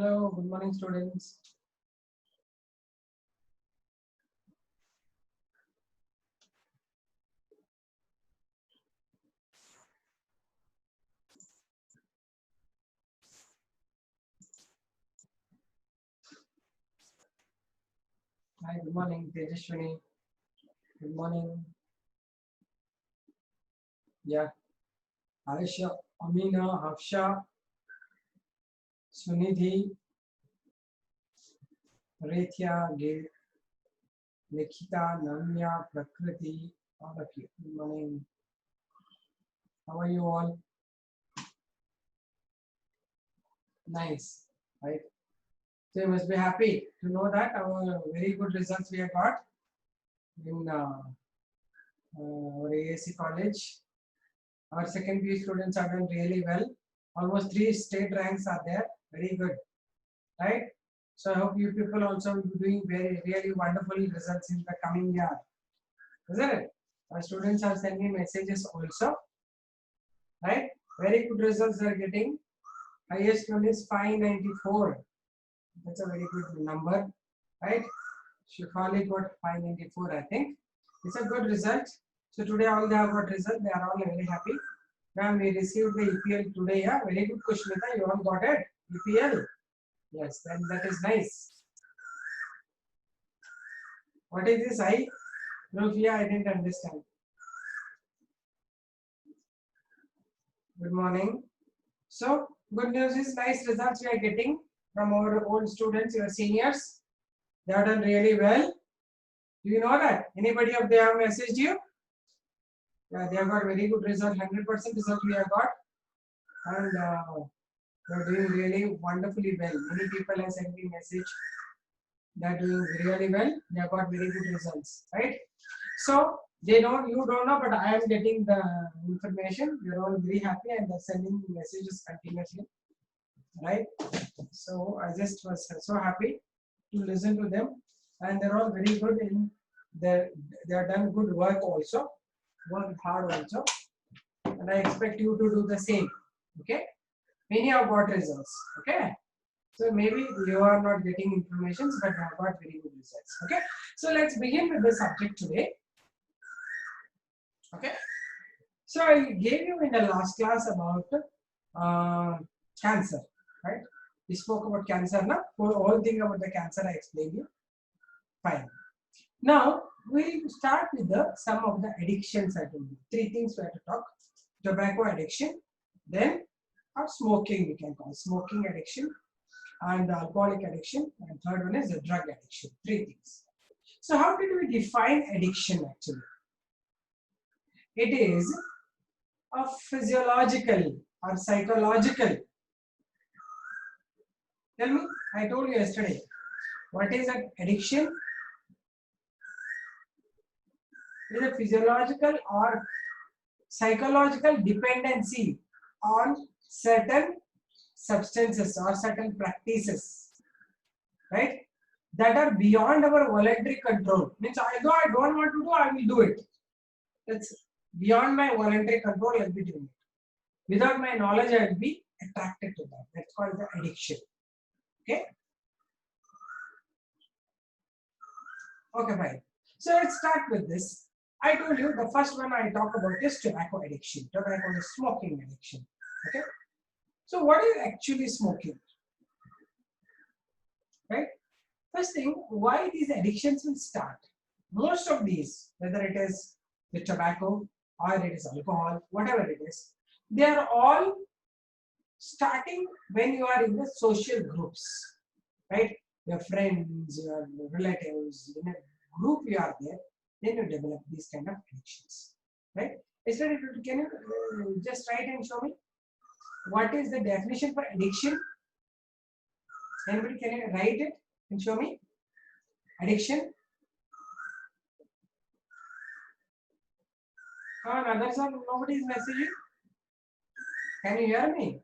Hello, good morning, students. Hi, good morning, Tejashwini. Good morning. Yeah, Aisha, Amina, Hafsha, Sunidhi, Rethya, Nikita, Namya, Prakriti, all of you. Good morning. How are you all? Nice, right? So you must be happy to know that our very good results we have got in our AAC college. Our second PU students have done really well. Almost 3 state ranks are there. Very good, right? So I hope you people also will be doing very really wonderful results in the coming year, isn't it? Our students are sending messages also, right? Very good results they are getting. Highest one is 594. That's a very good number, right? Shifali got 594, I think. It's a good result. So today all they have got result. They are all very happy. Ma'am, we received the EPL today. Yeah, very good question. You all got it. EPL. Yes, then that is nice. What is this? Rufia, I didn't understand. Good morning. So, good news is nice results we are getting from our old students, your seniors. They have done really well. Do you know that? Anybody of them have messaged you? Yeah, they have got very good result, 100% result we have got. And they are doing really wonderfully well. Many people have sent me message. They are doing really well. They have got very good results, right? So, they don't, you don't know, but I am getting the information. You're all very happy and they're sending messages continuously, right? So I just was so happy to listen to them, and they're all very good in their, they have done good work also, worked hard also, and I expect you to do the same. Okay, many have got results. Okay, so maybe you are not getting information, but you have got very good results. Okay, so let's begin with the subject today. Okay, so I gave you in the last class about cancer, right? We spoke about cancer now. Whole thing about the cancer I explained you. Fine. Now we'll start with the some of the addictions I told you. 3 things we have to talk: tobacco addiction, then or smoking we can call smoking addiction, and alcoholic addiction, and third one is the drug addiction. 3 things. So how did we define addiction actually? It is a physiological or psychological. Tell me, I told you yesterday. What is an addiction? It is a physiological or psychological dependency on certain substances or certain practices, right? That are beyond our voluntary control. Means although I don't want to do, I will do it. That's beyond my voluntary control. I'll be doing it. Without my knowledge, I will be attracted to that. That's called the addiction. Okay. Okay, fine. So let's start with this. I told you the first one I talk about is tobacco addiction. Tobacco is smoking addiction. Okay. So what is actually smoking? Right. First thing, why these addictions will start? Most of these, whether it is the tobacco or it is alcohol, whatever it is, they are all starting when you are in the social groups, right? Your friends, your relatives, in a group you are there, then you develop these kind of addictions, right? Yesterday, can you just write and show me what is the definition for addiction? Anybody can you write it and show me? Addiction. Come on, others are nobody is messaging. Can you hear me?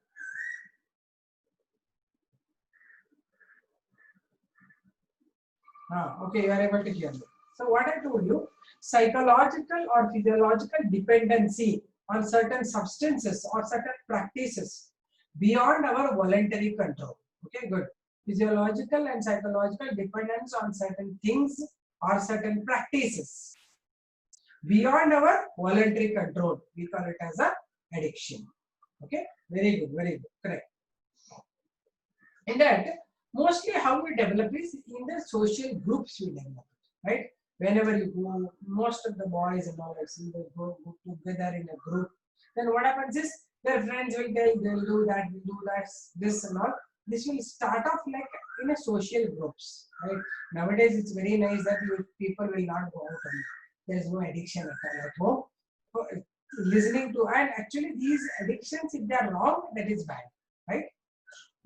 Okay, you are able to hear me. So what I told you, psychological or physiological dependency on certain substances or certain practices beyond our voluntary control. Okay, good. physiological and psychological dependence on certain things or certain practices beyond our voluntary control. We call it as a addiction. Okay, very good, correct. And that mostly how we develop is in the social groups we develop, right? Whenever you go, most of the boys and all that, they go together in a group. Then what happens is their friends will tell, they'll do that, we'll do that, this and all. This will start off like in a social groups, right? Nowadays it's very nice that people will not go out and there is no addiction at all at home. So, listening to, and actually these addictions, if they are wrong, that is bad, right?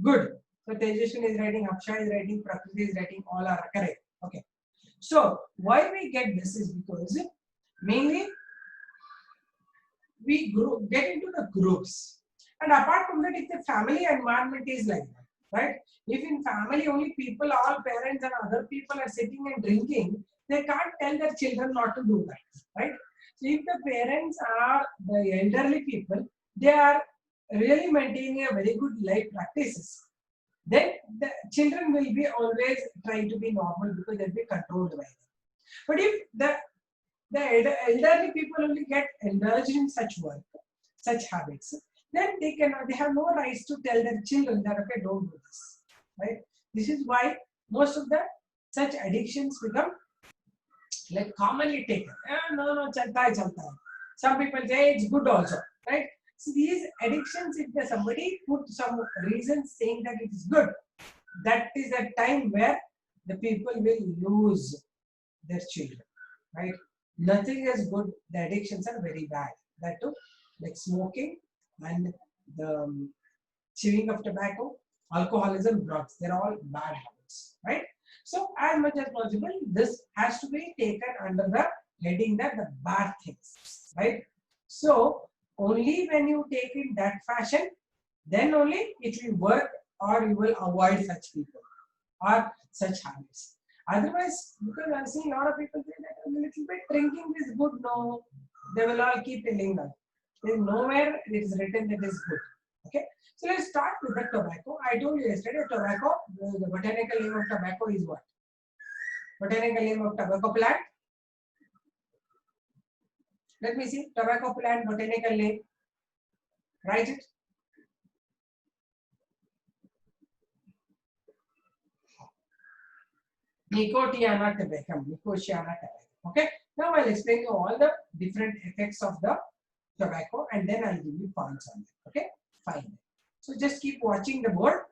Good. So Tejaswini is writing, Akshay is writing, Prakriti is writing, all are correct. Okay. So why we get this is because mainly we get into the groups, and apart from that, if the family environment is like that, right? If in family only people, all parents and other people are sitting and drinking, they can't tell their children not to do that, right? So if the parents are the elderly people, they are really maintaining a very good life practices, then the children will be always trying to be normal because they'll be controlled by them. But if the elderly people only get indulged in such work, such habits, then they have no rights to tell their children that okay, don't do this, right? This is why most of the such addictions become like commonly taken. No, chalta hai, chalta hai. Some people say it's good also, right? So these addictions, if somebody put some reasons saying that it is good, that is a time where the people will lose their children, right? Nothing is good. The addictions are very bad. That too, like smoking and the chewing of tobacco, alcoholism, drugs. They're all bad habits, right? So as much as possible, this has to be taken under the heading that the bad things, right? So only when you take in that fashion, then only it will work, or you will avoid such people or such habits. Otherwise, because I've seen a lot of people say that a little bit drinking is good. No, they will all keep telling that. There is nowhere it is written that is good. Okay, so let's start with the tobacco. I told you yesterday, tobacco, the botanical name of tobacco is what? Botanical name of tobacco plant? Let me see, tobacco plant, botanical name. Write it. Nicotiana tabacum, Nicotiana tabacum. Okay, now I'll explain you all the different effects of the tobacco and then I'll give you points on it. Okay, fine. So just keep watching the board.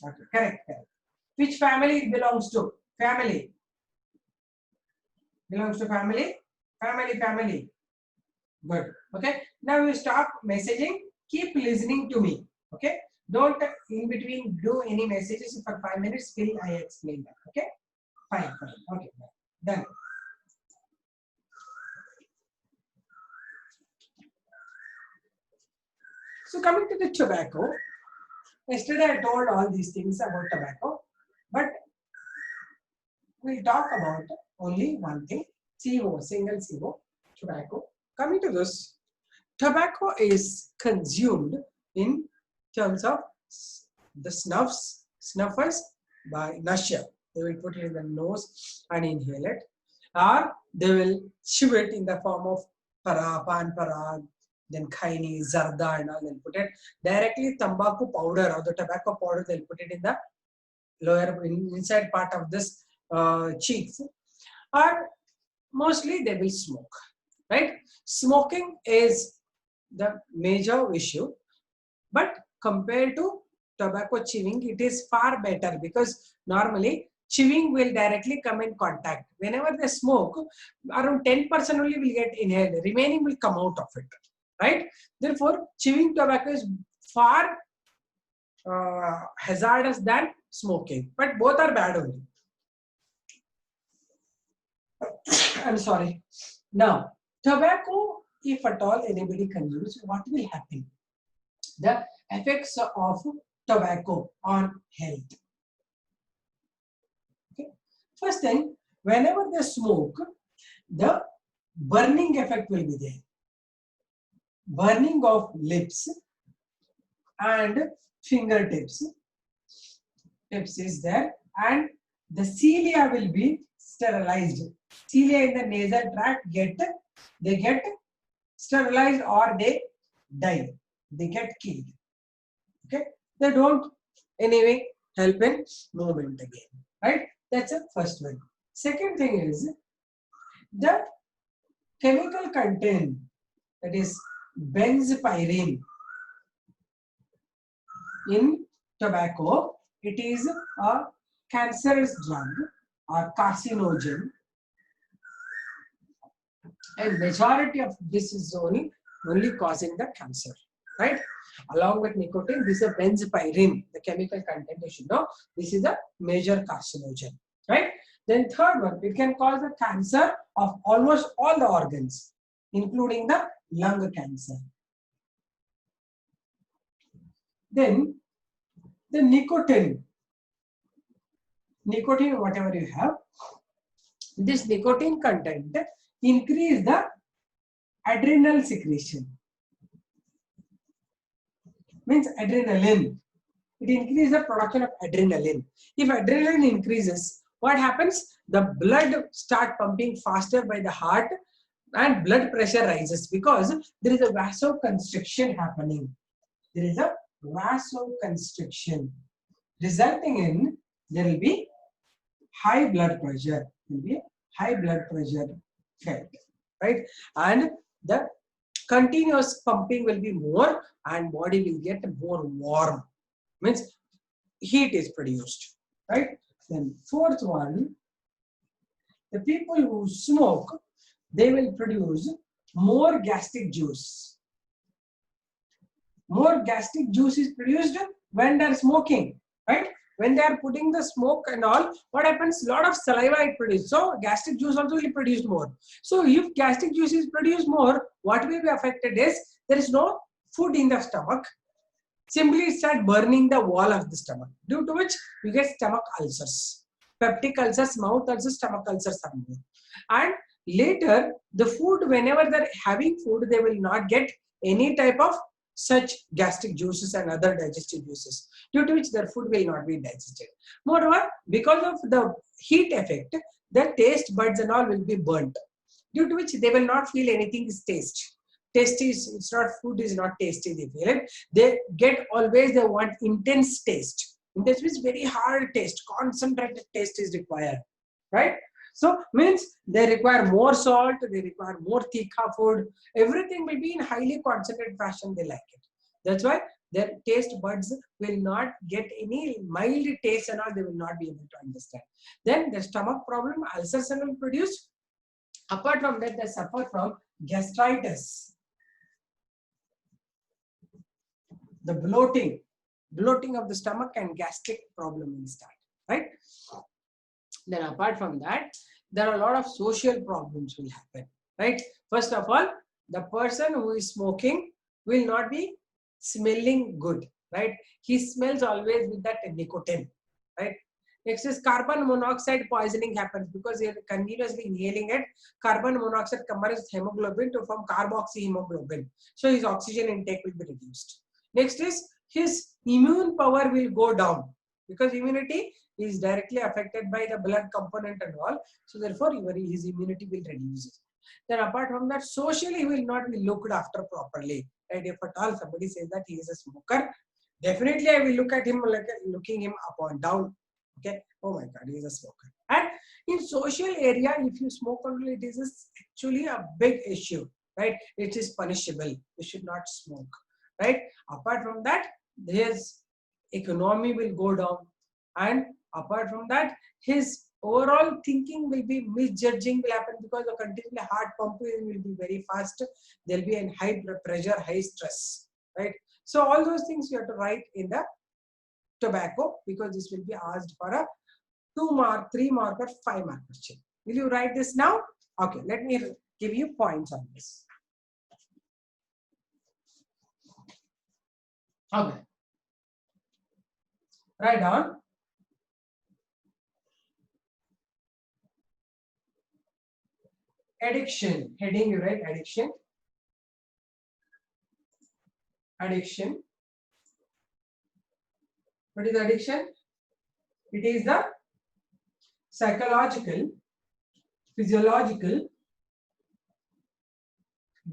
Okay, correct. Which family it belongs to? Family. Belongs to family? Family. Good. Okay, now you stop messaging. Keep listening to me. Okay, don't in between do any messages for 5 minutes till I explain that. Okay, fine. Okay, done. So coming to the tobacco, yesterday I told all these things about tobacco, but we'll talk about only one thing, CO, single CO, tobacco. Coming to this, tobacco is consumed in terms of the snuffers by nasha. They will put it in the nose and inhale it, or they will chew it in the form of pan parag, then khaini, zarda and all. They'll put it directly tambaku powder or the tobacco powder. They'll put it in the lower inside part of this cheeks, or mostly they will smoke, right? Smoking is the major issue, but compared to tobacco chewing, it is far better because normally chewing will directly come in contact. Whenever they smoke, around 10% only will get inhaled, remaining will come out of it, right? Therefore, chewing tobacco is far hazardous than smoking, but both are bad only. I'm sorry. Now, tobacco, if at all anybody consumes, what will happen? The effects of tobacco on health. Okay. First thing, whenever they smoke, the burning effect will be there. Burning of lips and fingertips, tips is there, and the cilia will be sterilized. Cilia in the nasal tract get sterilized or they die. They get killed. Okay, they don't anyway help in movement again. Right? That's the first one. Second thing is the chemical content, that is benzpyrene in tobacco. It is a cancerous drug or carcinogen, and majority of this is only causing the cancer, right? Along with nicotine, this is a benzpyrene, the chemical content you should know. This is a major carcinogen, right? Then third one, it can cause the cancer of almost all the organs, including the lung cancer. Then the nicotine, whatever you have, this nicotine content increase the adrenal secretion. Means adrenaline. It increases the production of adrenaline. If adrenaline increases, what happens? The blood start pumping faster by the heart and blood pressure rises because there is a vasoconstriction happening. There is a vasoconstriction resulting in there will be high blood pressure. Will be high blood pressure felt, right? And the continuous pumping will be more and body will get more warm. Means heat is produced, right? Then fourth one, the people who smoke, they will produce more gastric juice. More gastric juice is produced when they are smoking, right? When they are putting the smoke and all, what happens? A lot of saliva is produced. So gastric juice also will be produced more. So if gastric juice is produced more, what will be affected is there is no food in the stomach. Simply start burning the wall of the stomach, due to which you get stomach ulcers, peptic ulcers, mouth ulcers, stomach ulcers are more. And later, the food, whenever they're having food, they will not get any type of such gastric juices and other digestive juices, due to which their food will not be digested. Moreover, because of the heat effect, their taste buds and all will be burnt, due to which they will not feel anything is taste. Taste is, it's not, food is not tasty, they feel it. They get always, they want intense taste. Intense means very hard taste, concentrated taste is required, right? So means they require more salt, they require more tikha food, everything will be in highly concentrated fashion, they like it. That's why their taste buds will not get any mild taste and all, they will not be able to understand. Then the stomach problem, ulcers will produce. Apart from that, they suffer from gastritis. The bloating of the stomach and gastric problem will start, right? Then apart from that, there are a lot of social problems will happen, right? First of all, the person who is smoking will not be smelling good, right? He smells always with that nicotine, right? Next is carbon monoxide poisoning happens because they are continuously inhaling it. Carbon monoxide combines hemoglobin to form carboxyhemoglobin. So his oxygen intake will be reduced. Next is his immune power will go down because immunity is directly affected by the blood component and all. So therefore, his immunity will reduce. Then apart from that, socially he will not be looked after properly. Right? If at all somebody says that he is a smoker, definitely I will look at him like looking him up and down. Okay, oh my God, he is a smoker. And in social area, if you smoke only, it is actually a big issue, right? It is punishable. You should not smoke, right? Apart from that, his economy will go down, and apart from that, his overall thinking will be misjudging will happen because the continually heart pumping will be very fast. There will be a high blood pressure, high stress, right? So all those things you have to write in the tobacco because this will be asked for a 2 mark, 3 mark or 5 mark question. Will you write this now? Okay, let me give you points on this. Okay. Write down. Addiction. Heading you write addiction. Addiction. What is addiction? It is the psychological, physiological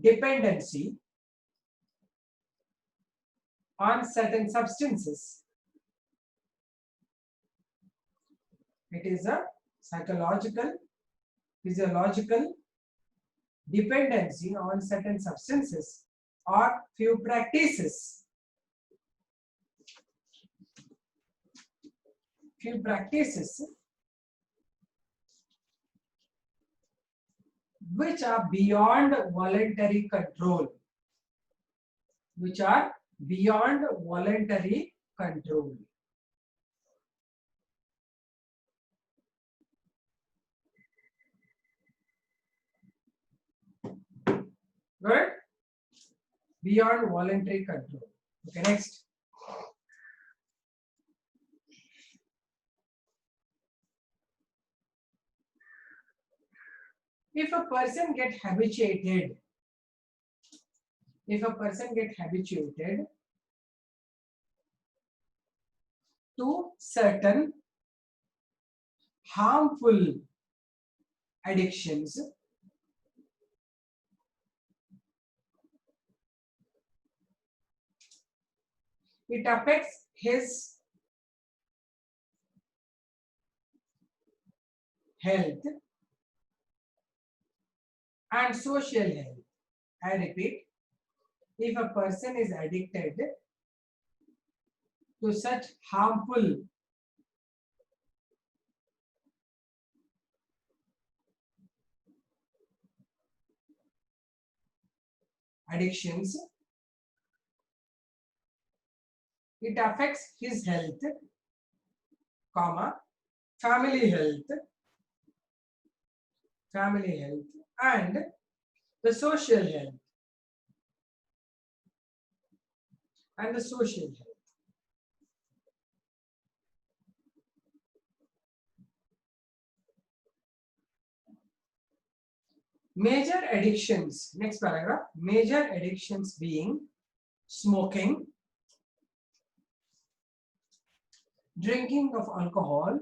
dependency on certain substances. It is a psychological, physiological dependency on certain substances or few practices. Few practices which are beyond voluntary control. Which are beyond voluntary control. Good? Beyond voluntary control. Okay, next. If a person get habituated to certain harmful addictions, it affects his health and social health. I repeat, if a person is addicted to such harmful addictions, it affects his health, comma, family health, and the social health, Major addictions, next paragraph, major addictions being smoking, drinking of alcohol,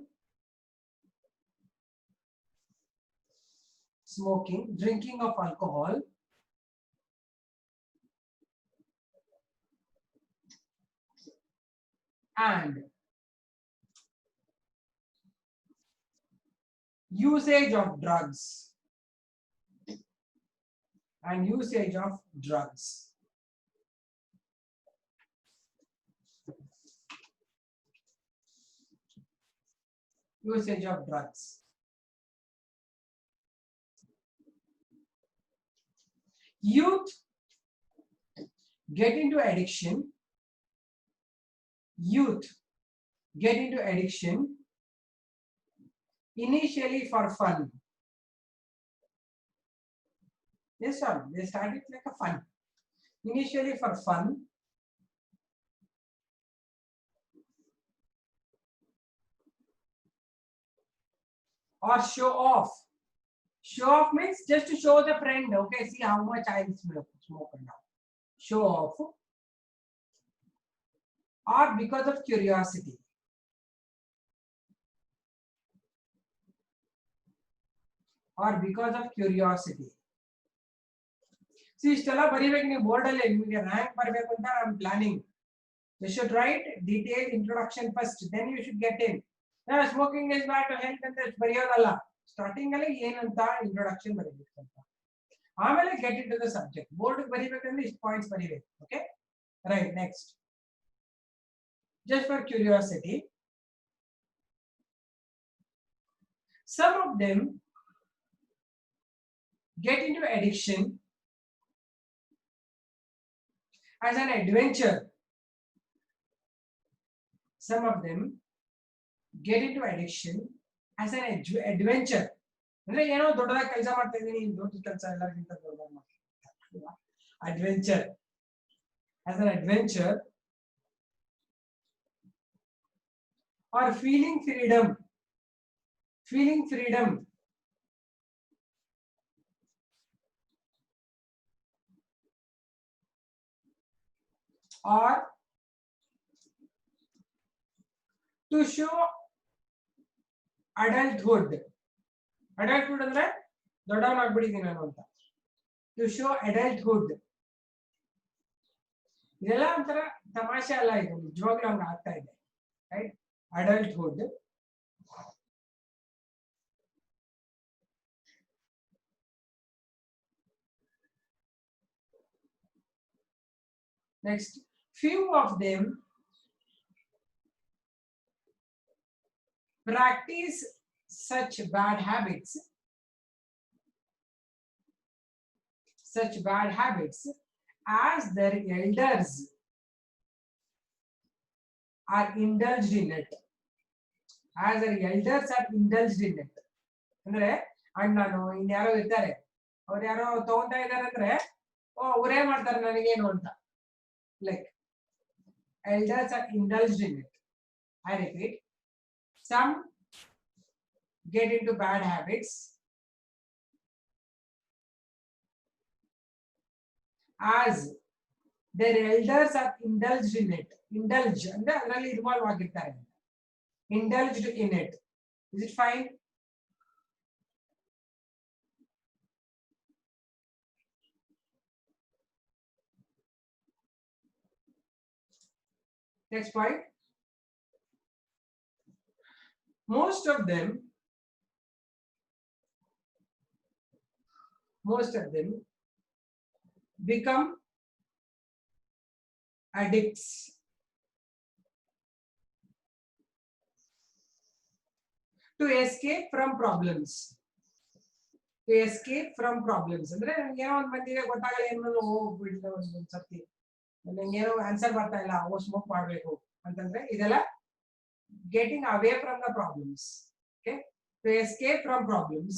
and usage of drugs. Usage of drugs. Youth get into addiction. Initially for fun. Yes, sir. They started like a fun. Initially for fun. Or show off. Show off means just to show the friend, okay, see how much I smoke now. Show off. Or because of curiosity. See, Stella Barivek board rank I'm planning. You should write detailed introduction first, then you should get in. Now, smoking is bad to health and that's bariyadalla. Starting introduction get into the subject. Board points okay? Right, next. Just for curiosity, some of them get into addiction as an adventure. Some of them get into addiction as an adventure. Adventure. As an adventure. Or feeling freedom. Or to show adulthood. Adulthood ಅಂದ್ರೆ ದೊಡ್ಡವನಾಗ್ಬಿಟ್ಟಿದ್ದೀನಿ ನಾನು ಅಂತ. To show adulthood. ಇದೆಲ್ಲ ಒಂಥರ ತಮಾಷೆ ಅಲ್ಲ, ಇದು ನಿಜವಾಗ್ಲೂ ಹಂಗ ಆಗ್ತಾ ಇದೆ, right? Adulthood. Next, few of them practice such bad habits as their elders are indulged in it. As their elders are indulged in it. ಅಂದ್ರೆ ಅಣ್ಣನು ಇನ್ಯಾರೋ ಇರ್ತಾರೆ, ಅವ್ರು ಯಾರೋ ತಗೊಂತಾ ಇದಾರೆ ಅಂದ್ರೆ ಓ ಅವರೇ ಮಾಡ್ತಾರೆ ನನಗೇನು ಅಂತ. Like elders are indulged in it. I repeat, some get into bad habits as their elders are indulged in it. Indulge ಅಂದ್ರೆ ಅದರಲ್ಲಿ ಇನ್ವಾಲ್ವ್ ಆಗಿರ್ತಾರೆ. Indulged in it. Is it fine? Next point. Most of them become addicts to escape from problems. To escape from problems ಅಂದ್ರೆ ಏನೋ ಒಂದು ಬಂದಿದೆ ಗೊತ್ತಾಗಲ್ಲ, ಏನು ಹೋಗ್ಬಿಡ್ತು ಒಂದು ಸರ್ತಿ ಏನೋ ಆನ್ಸರ್ ಬರ್ತಾ ಇಲ್ಲ, ಓ ಸ್ಮೋಕ್ ಮಾಡಬೇಕು ಅಂತಂದ್ರೆ ಇದೆಲ್ಲ getting away from the problems. Okay, to escape from problems.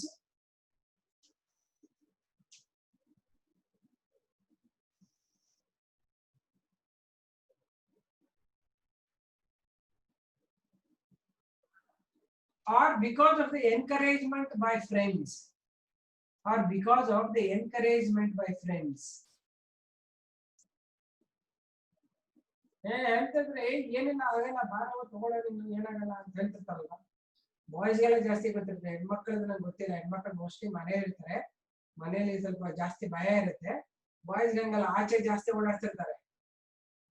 Or because of the encouragement by friends. ಹೇಳ್ತಿದ್ರೆ ಏನಿಲ್ಲ ಅವೆಲ್ಲ ಭಾರ ತಗೊಳ್ಳೋದು ಏನಾಗಲ್ಲ ಅಂತ ಹೇಳ್ತಿರ್ತಾರಲ್ಲ, ಬಾಯ್ಸ್ಗೆಲ್ಲ ಜಾಸ್ತಿ ಗೊತ್ತಿರುತ್ತೆ, ಹೆಣ್ಮಕ್ಳದ್ದು ನಂಗೆ ಗೊತ್ತಿಲ್ಲ. ಹೆಣ್ಮಕ್ಳು ಮೋಸ್ಟ್ಲಿ ಮನೇಲಿ ಇರ್ತಾರೆ, ಮನೇಲಿ ಸ್ವಲ್ಪ ಜಾಸ್ತಿ ಭಯ ಇರುತ್ತೆ. ಬಾಯ್ಸ್ ಹಂಗಲ್ಲ, ಆಚೆ ಜಾಸ್ತಿ ಓಡಾಡ್ತಿರ್ತಾರೆ.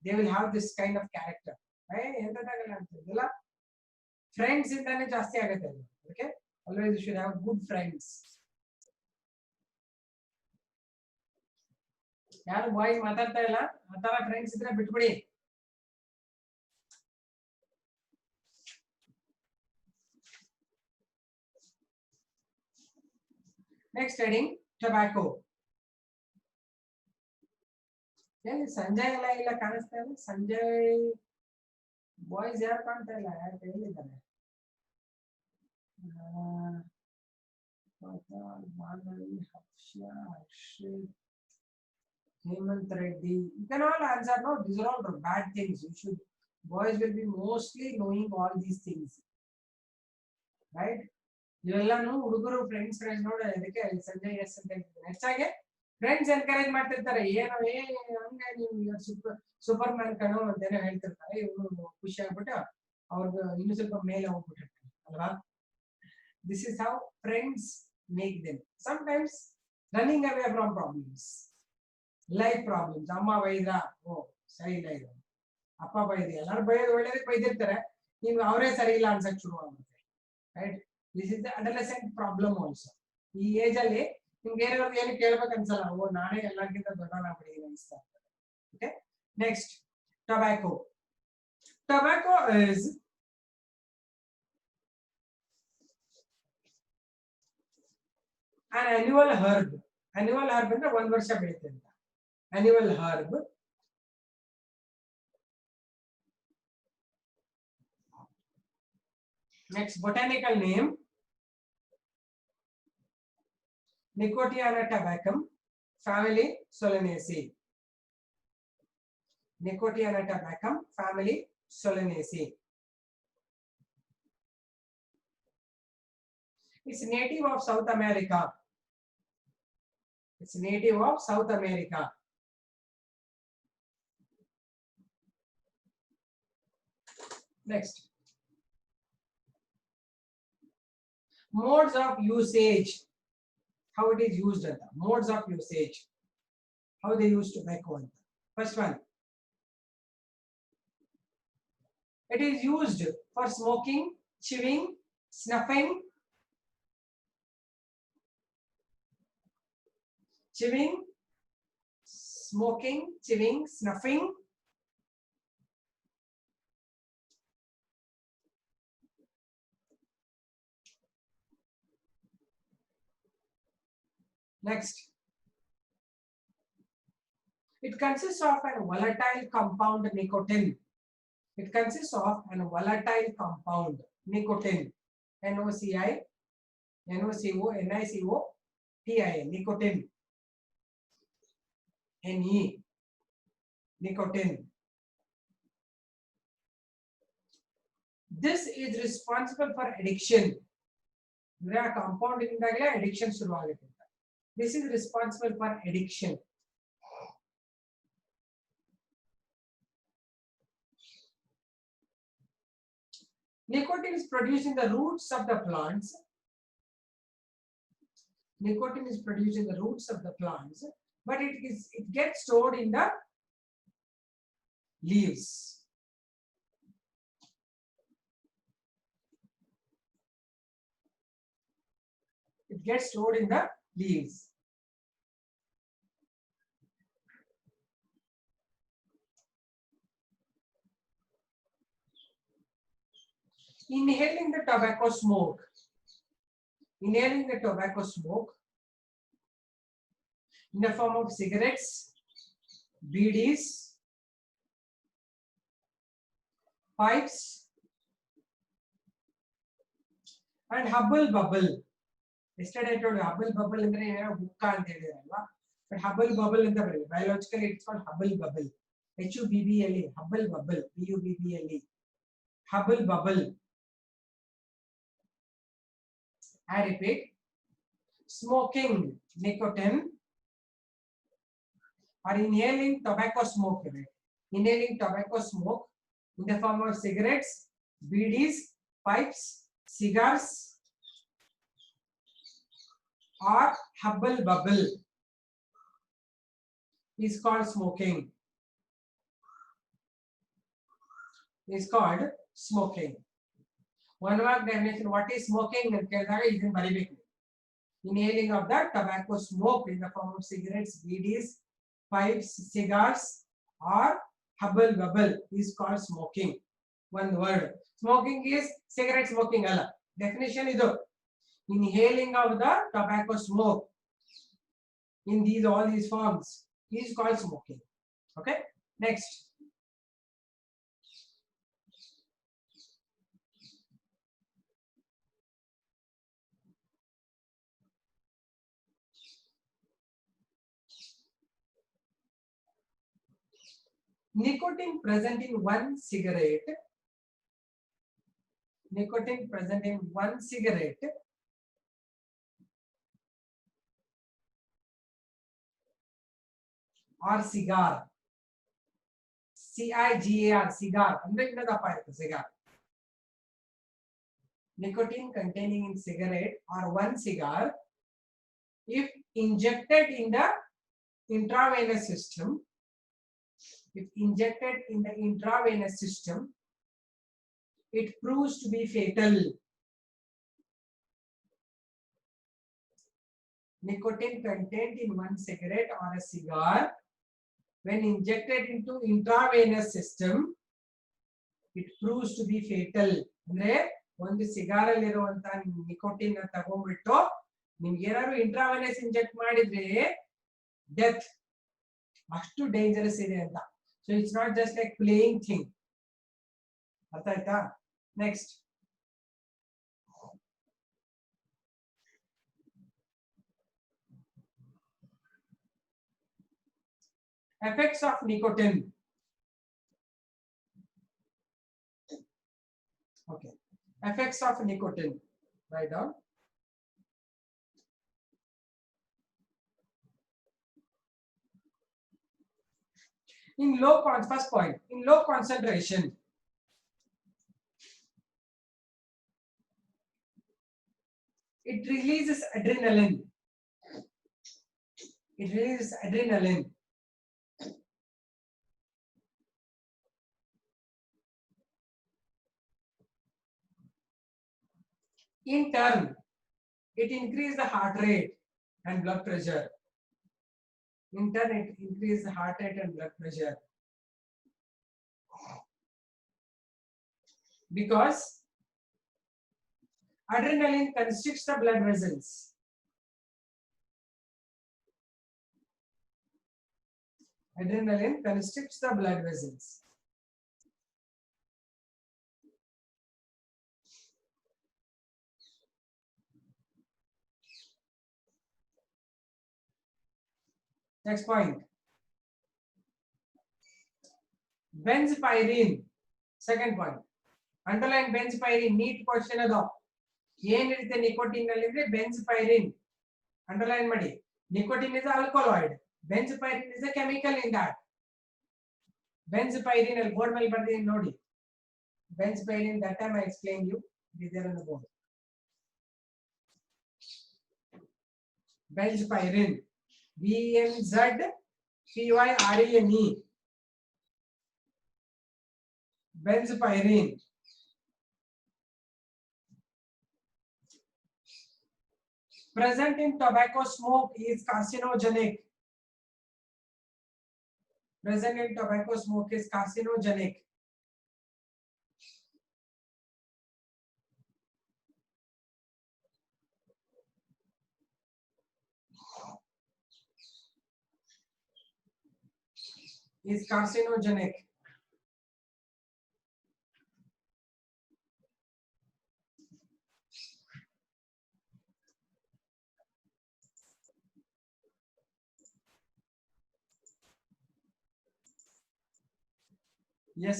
They will have this kind of character. ಎಂತದಾಗಲ್ಲ ಅಂತಿಲ್ಲ, ಫ್ರೆಂಡ್ಸ್ ಇಂದಾನೆ ಜಾಸ್ತಿ ಆಗುತ್ತೆ ಅದು. Okay, always you should have good friends. ಯಾರು ಬಾಯ್ಸ್ ಮಾತಾಡ್ತಾ ಇಲ್ಲ, ಆ ತರ ಫ್ರೆಂಡ್ಸ್ ಇದ್ರೆ ಬಿಟ್ಬಿಡಿ. Next heading, tobacco. ಎಲ್ಲಿ ಸಂಜಯ್ ಎಲ್ಲ ಇಲ್ಲ ಕಾಣಿಸ್ತಾ ಇಲ್ಲ. ಸಂಜಯ್ ಬಾಯ್ಸ್ ಯಾರು ಕಾಣ್ತಾ ಇಲ್ಲ, ಯಾರು ಎಲ್ಲಿದ್ದಾರೆ? Hemant Reddy. You can all answer. No, these are all bad things. You should. Boys will be mostly knowing all these things, right? ಇವೆಲ್ಲಾನು ಹುಡುಗರು ಫ್ರೆಂಡ್ಸ್ ನೋಡಿ ಅದಕ್ಕೆ ಸಂಜಯ್ ಎಸ್ ಅಂತ ಹೇಳ್ತಿದ್ದಾರೆ. ಹೆಚ್ಚಾಗಿ ಫ್ರೆಂಡ್ಸ್ ಎನ್ಕರೇಜ್ ಮಾಡ್ತಿರ್ತಾರೆ, ಏನೋ ಹಂಗೆ ನೀವು ಸೂಪರ್ ಮ್ಯಾನ್ ಕಣೋ ಅಂತೇನೋ ಹೇಳ್ತಿರ್ತಾರೆ. ಇವ್ರು ಖುಷಿ ಆಗ್ಬಿಟ್ಟು ಅವ್ರಿಗೆ ಇನ್ನು ಸ್ವಲ್ಪ ಮೇಲೆ ಹೋಗ್ಬಿಟ್ಟಿರ್ತಾರೆ ಅಲ್ವಾ. This is how friends make them sometimes running away from problems, life problems. ಅಮ್ಮ ಬೈದ್ರ, ಓ ಸರಿ ಇಲ್ಲ ಇದು, ಅಪ್ಪ ಬೈದ್ರಿ, ಎಲ್ಲರೂ ಬೈಯೋದು ಒಳ್ಳೇದಕ್ಕೆ ಬೈದಿರ್ತಾರೆ, ನೀವು ಅವರೇ ಸರಿ ಇಲ್ಲ ಅನ್ಸಕ್ ಶುರು ಆಗುತ್ತೆ, right? This is the adolescent problem also. ಈ ಏಜ್ ಅಲ್ಲಿ ನಿಮ್ಗೆ ಏನಾದ್ರು ಏನು ಕೇಳ್ಬೇಕು ಅನ್ಸಲ್ಲ, ಓ ನಾನೇ ಎಲ್ಲರಿಗಿಂತ ದೊಡ್ಡವನಾಗ್ಬಿಟ್ಟಿದ್ದೀನಿ ಅನಿಸ್ತಾ ಇರ್ತದೆ. Okay, next tobacco. Tobacco is an annual herb. Annual herb ಅಂದ್ರೆ ಒಂದು ವರ್ಷ ಬೆಳೆಯುತ್ತೆ ಅಂತ. Annual herb. Next botanical name, Nicotiana tabacum, family Solanaceae. Nicotiana tabacum, family Solanaceae. It's native of South America. It's native of South America. Next, Modes of usage. How it is used at modes of usage. How they use tobacco ಅಂತ. First one. It is used for smoking, chewing, snuffing, smoking, chewing, snuffing, next. It consists of a volatile compound nicotine. It consists of a volatile compound nicotine. NOCI, NOCO, NICO, TIN, nicotine. NE, nicotine. This is responsible for addiction. Compound addiction. This is responsible for addiction. Nicotine is produced in the roots of the plants. Nicotine is produced in the roots of the plants, but it gets stored in the leaves. It gets stored in the leaves. Inhaling the tobacco smoke. Inhaling the tobacco smoke in the form of cigarettes, BDs, pipes, and hubble bubble. Yesterday I told you hubble bubble andre hukka anta helidalva, but hubble bubble anta bari biologically it's called hubble bubble. HUBBLE, hubble bubble, BUBBLE, hubble bubble. I repeat, smoking nicotine or inhaling tobacco smoke. Inhaling tobacco smoke in the form of cigarettes, BDs, pipes, cigars, or hubble bubble is called smoking. Is called smoking. One word definition. What is smoking? Inhaling of the tobacco smoke in the form of cigarettes, BDs, pipes, cigars, or hubble bubble is called smoking. One word. Smoking is cigarette smoking. Definition is inhaling of the tobacco smoke in all these forms is called smoking. Okay. Next. Nicotine present in one cigarette. Nicotine present in one cigarette or cigar. CIGAR, cigar. Cigar. Nicotine containing in cigarette or one cigar, if injected in the intravenous system, it proves to be fatal. Nicotine contained in one cigarette or a cigar, when injected into intravenous system, it proves to be fatal. Andre ಒಂದು cigar ಅಲ್ಲಿ ಇರುವಂತ nicotine ತಗೊಂಡ್ಬಿಟ್ಟು ನಿಮ್ಗೆ ಏನಾದ್ರು ಇಂಟ್ರಾವೆನಸ್ inject ಮಾಡಿದ್ರೆ death ಅಷ್ಟು dangerous ಇದೆ ಅಂತ. So it's not just like playing thing. ಅರ್ಥ ಆಯ್ತಾ? Next, effects of nicotine. Okay, effects of nicotine. Write down. In low first point, in low concentration, it releases adrenaline. It releases adrenaline. In turn, it increases the heart rate and blood pressure. In turn, it increases the heart rate and blood pressure. Because adrenaline constricts the blood vessels. Adrenaline constricts the blood vessels. Next point. Benzpyrene. Second point. Underline benzpyrene. Neat question ado. ಏನಿರುತ್ತೆ nicotine ಅಲ್ಲಿ ಅಂದ್ರೆ benzpyrene. Underline ಮಾಡಿ. Nicotine is an alkaloid. Benzpyrene is a chemical in that. Benzpyrene ಅಲ್ಲಿ board ಮೇಲೆ ಬರ್ತೀನಿ ನೋಡಿ. Benzpyrene, that time I explained you. It is there on the board. Benzpyrene. B-N-Z-P-Y-R-E-N-E. Benzpyrene. Present in tobacco smoke is carcinogenic. Present in tobacco smoke is carcinogenic. Is carcinogenic. Yes.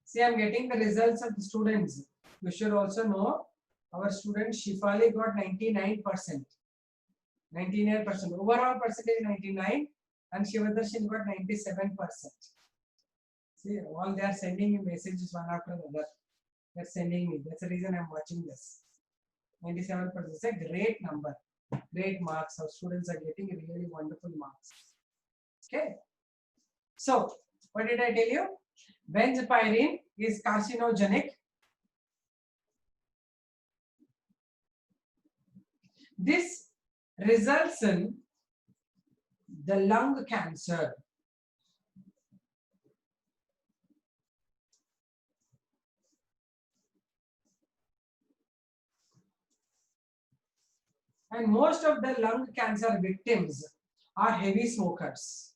See, I'm getting the results of the students. You should also know our student Shifali got 99%. 99%. Overall percentage 99 and Shivadarshan got 97%. See, all they are sending me messages one after the other. They're sending me. That's the reason I'm watching this. 97% is a great number. Great marks. Our students are getting really wonderful marks. Okay. So, what did I tell you? Benzpyrene is carcinogenic. This results in the lung cancer. And most of the lung cancer victims are heavy smokers.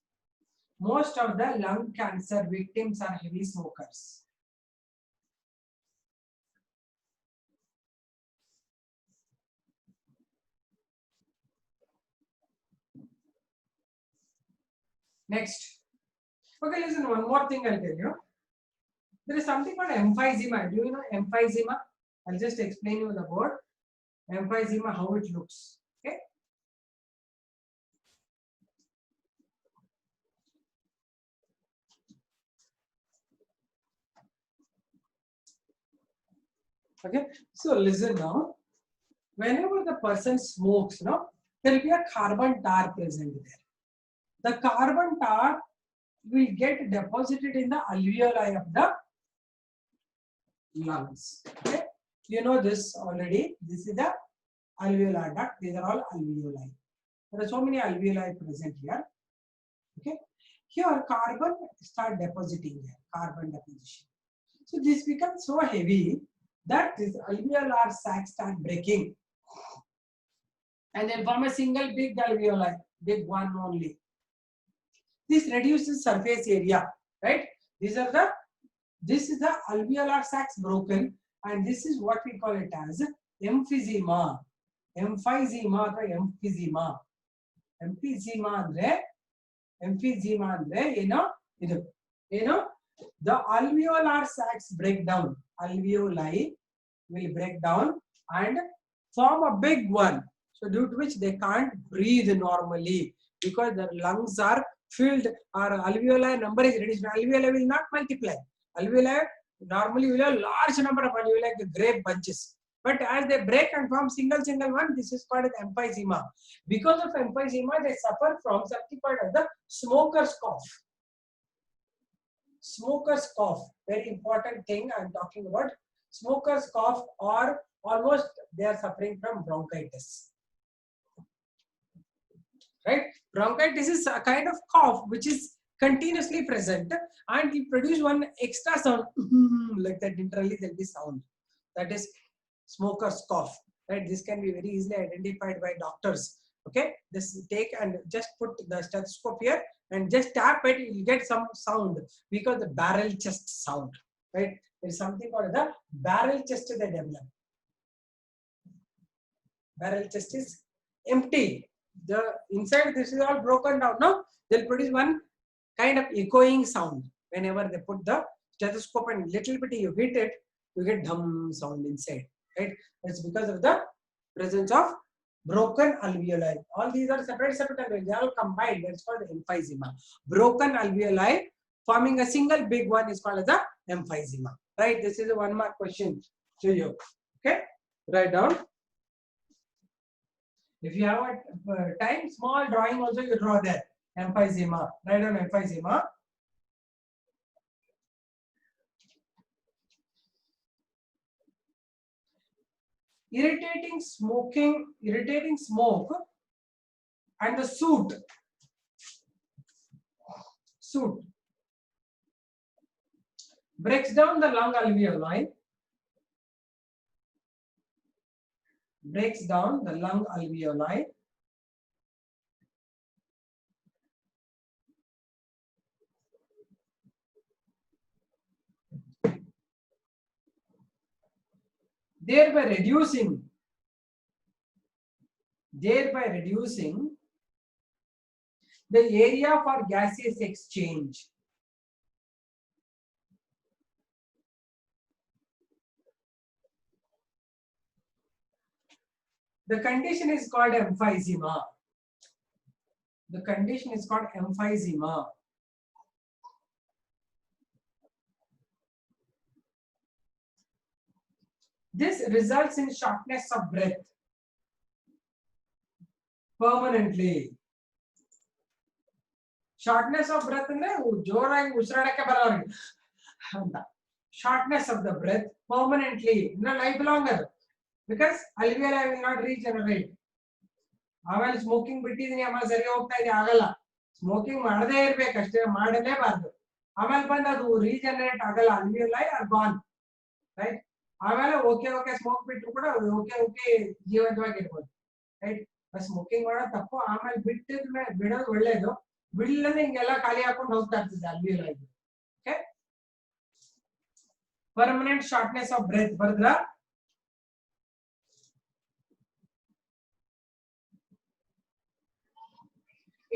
Most of the lung cancer victims are heavy smokers. Next. Okay, listen, one more thing I'll tell you. There is something called emphysema. Do you know emphysema? I'll just explain you the word. Emphysema, how it looks. Okay. Okay, so listen now. Whenever the person smokes, no, there will be a carbon tar present there. The carbon tar will get deposited in the alveoli of the lungs. Okay, you know this already. This is the alveolar duct. These are all alveoli. There are so many alveoli present here. Okay, here carbon start depositing here. Carbon deposition. So this becomes so heavy that this alveolar sac start breaking and then form a single big alveoli, big one only. This reduces surface area, right? This is the alveolar sacs broken, and this is what we call it as emphysema. Emphysema or emphysema. Emphysema andre the alveolar sacs break down. Alveoli will break down and form a big one. So due to which they can't breathe normally because their lungs are filled, or alveoli number is reduced. Alveoli will not multiply. Alveoli normally will have large number of alveoli like grape bunches. But as they break and form single one, this is called as emphysema. Because of emphysema, they suffer from something called as the smoker's cough. Smoker's cough, very important thing I'm talking about. Smoker's cough, or almost they are suffering from bronchitis. Right? Bronchitis is a kind of cough which is continuously present and it produce one extra sound like that. Internally there will be sound. That is smoker's cough. Right? This can be very easily identified by doctors. Okay, just take and just put the stethoscope here and just tap it, you will get some sound because the barrel chest sound. Right? There is something called the barrel chest they develop. Barrel chest is empty. The inside this is all broken down. Now they'll produce one kind of echoing sound whenever they put the stethoscope and little bit you hit it, you get dhum sound inside. Right? It's because of the presence of broken alveoli. All these are separate alveoli. They are all combined. That's called emphysema. Broken alveoli forming a single big one is called as the emphysema. Right? This is a 1 mark question to you. Okay? Write down. If you have a time, small drawing also you draw there. Emphysema. Write down emphysema. Irritating smoke and the soot breaks down the lung alveoli. Breaks down the lung alveoli. Thereby reducing the area for gaseous exchange. The condition is called emphysema. The condition is called emphysema. This results in shortness of breath permanently. Shortness of breath ಅಂದ್ರೆ ಜೋರಾಗಿ ಉಸಿರಾಡಕ್ಕೆ ಬರಲ್ಲ. Shortness of the breath permanently. Lifelong ಅದು. Because alveoli will not regenerate. ಆಮೇಲೆ smoking ಬಿಟ್ಟಿದೀನಿ ಆಮೇಲೆ ಸರಿ ಹೋಗ್ತಾ ಇದೆ ಆಗಲ್ಲ. ಸ್ಮೋಕಿಂಗ್ ಮಾಡದೇ ಇರ್ಬೇಕು ಅಷ್ಟೇ, ಮಾಡಲೇಬಾರ್ದು. ಆಮೇಲೆ ಬಂದು ಅದು ರೀಜನರೇಟ್ ಆಗಲ್ಲ. alveoli are gone. Right? ಆಮೇಲೆ ಓಕೆ ಸ್ಮೋಕ್ ಬಿಟ್ಟರು ಕೂಡ ಓಕೆ ಜೀವಂತವಾಗಿರ್ಬೋದು. ರೈಟ್? ಸ್ಮೋಕಿಂಗ್ ಮಾಡೋದು ತಪ್ಪು, ಆಮೇಲೆ ಬಿಡೋದು ಒಳ್ಳೇದು. ಬಿಡಲೇ ಹಿಂಗೆಲ್ಲ ಖಾಲಿ ಹಾಕೊಂಡು ಹೋಗ್ತಾ ಇರ್ತದೆ alveoli. Okay, permanent shortness of breath ಬರೆದ್ರ?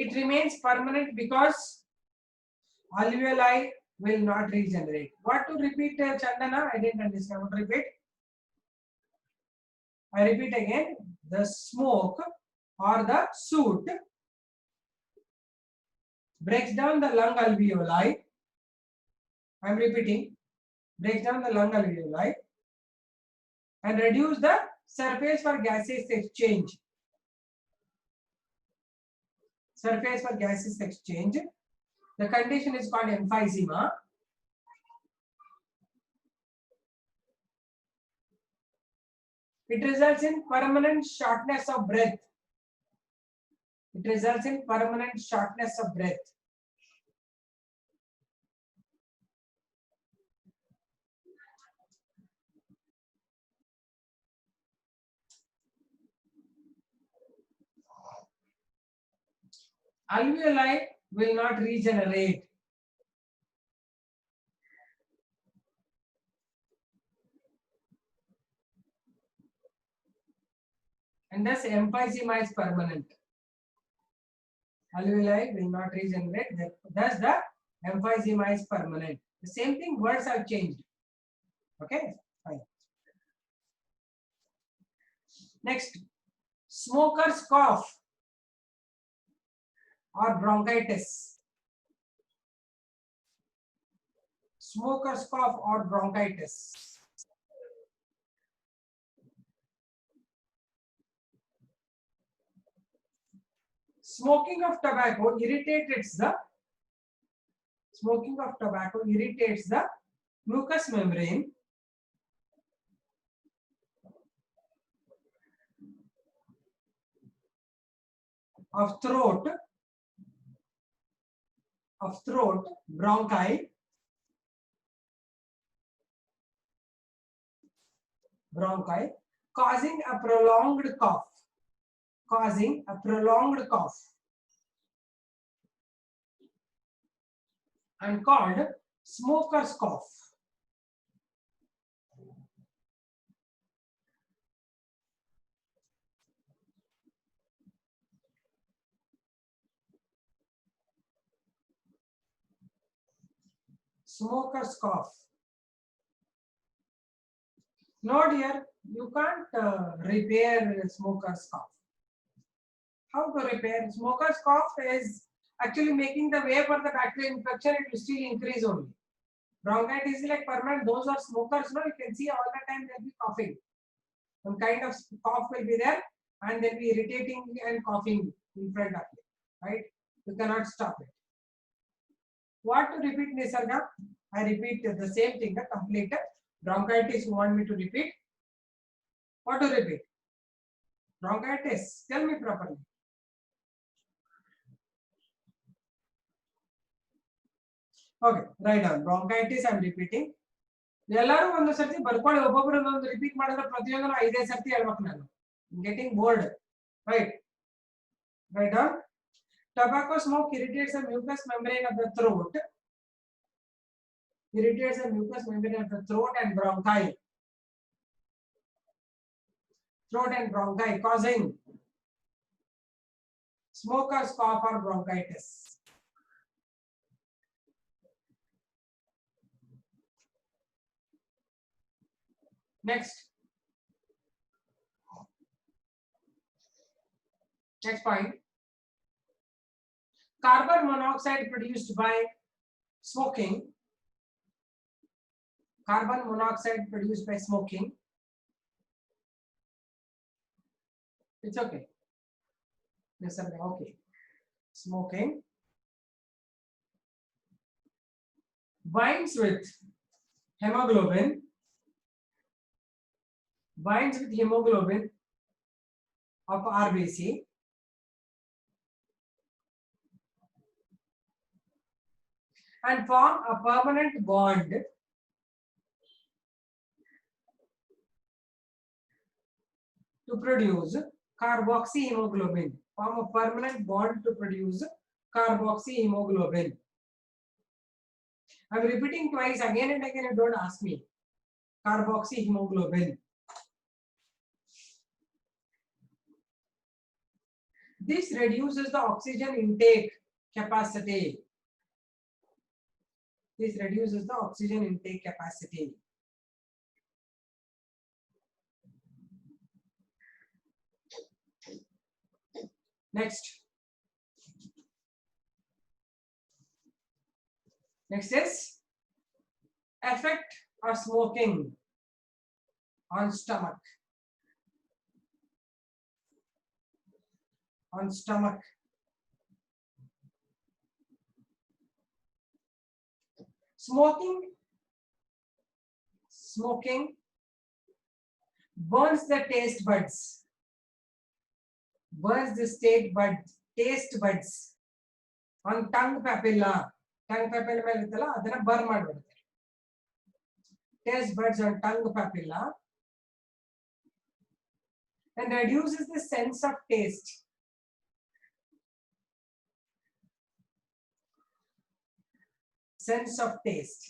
It remains permanent because alveoli will not regenerate. What to repeat, Chandana? I didn't understand. What to repeat? I repeat again. The smoke or the soot breaks down the lung alveoli. I am repeating. Breaks down the lung alveoli and reduce the surface for gaseous exchange. Surface for gaseous exchange. The condition is called emphysema. It results in permanent shortness of breath. It results in permanent shortness of breath. Alveoli will not regenerate. And thus emphysema is permanent. Alveoli will not regenerate. Thus the emphysema is permanent. The same thing, words have changed. Okay, fine. Next, smoker's cough or bronchitis. Smoker's cough or bronchitis. Smoking of tobacco irritates the mucous membrane of throat, bronchi, causing a prolonged cough, and called smoker's cough. Smoker's cough. No, dear, you can't repair smoker's cough. How to repair? Smoker's cough is actually making the way for the bacterial infection. It will still increase only. Bronchitis is like permanent. Those are smokers, no, you can see all the time they'll be coughing. Some kind of cough will be there, and they'll be irritating and coughing in front of you, right? You cannot stop it. What to repeat, Nisarga? I repeat the same thing, the complete bronchitis. You want me to repeat? What to repeat? Bronchitis. Tell me properly. Okay, write down. Bronchitis, I am repeating. ಎಲ್ಲರೂ ಒಂದು ಸರ್ತಿ ಬರ್ಕೊಳ್ಳಿ, ಒಬ್ಬೊಬ್ಬರು ಒಂದು repeat ಮಾಡಿದ್ರೆ ಪ್ರತಿಯೊಂದನ್ನು 5 ಸರ್ತಿ ಹೇಳ್ಬೇಕು ನಾನು. Getting bored, right? Write down. Tobacco smoke irritates the mucous membrane of the throat. And bronchi. Causing smoker's cough or bronchitis. Next point. Carbon monoxide produced by smoking. It's okay. Yes, sir. Okay. Smoking binds with hemoglobin of RBC and form a permanent bond to produce carboxyhemoglobin. Form a permanent bond to produce carboxyhemoglobin. I'm repeating twice, again and again. Don't ask me. Carboxyhemoglobin. This reduces the oxygen intake capacity. Next is effect of smoking on stomach. Smoking burns the taste buds. Taste buds on tongue papilla. Tongue papilla ಮೇಲೆ ಇರುತ್ತಲ್ಲ ಅದನ್ನ burn ಮಾಡಿಬಿಡುತ್ತೆ. Taste buds on tongue papilla and reduces the sense of taste.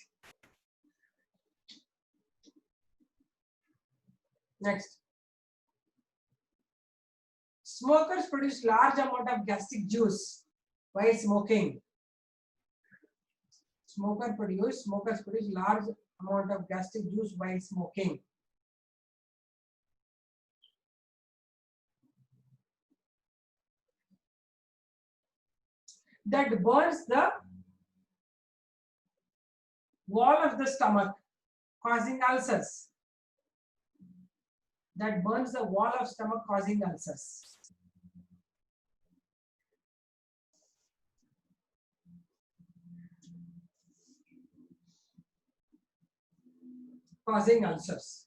Next, smokers produce large amount of gastric juice while smoking. Smokers produce large amount of gastric juice while smoking. That burns the wall of the stomach, causing ulcers. causing ulcers.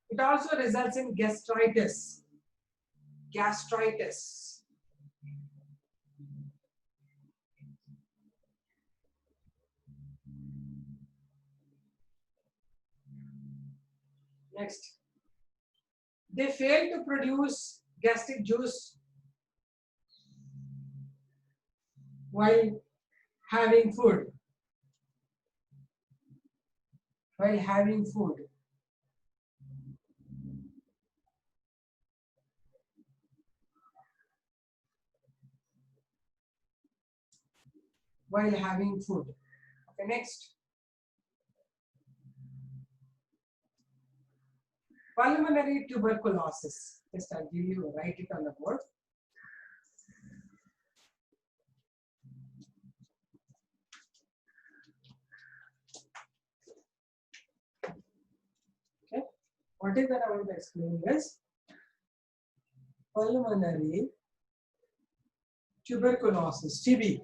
It also results in gastritis. Gastritis. Next, they fail to produce gastric juice while having food. While having food. While having food. Okay, next. Pulmonary tuberculosis. Just I'll give you, write it on the board. Okay. What is that I want to explain is pulmonary tuberculosis, TB.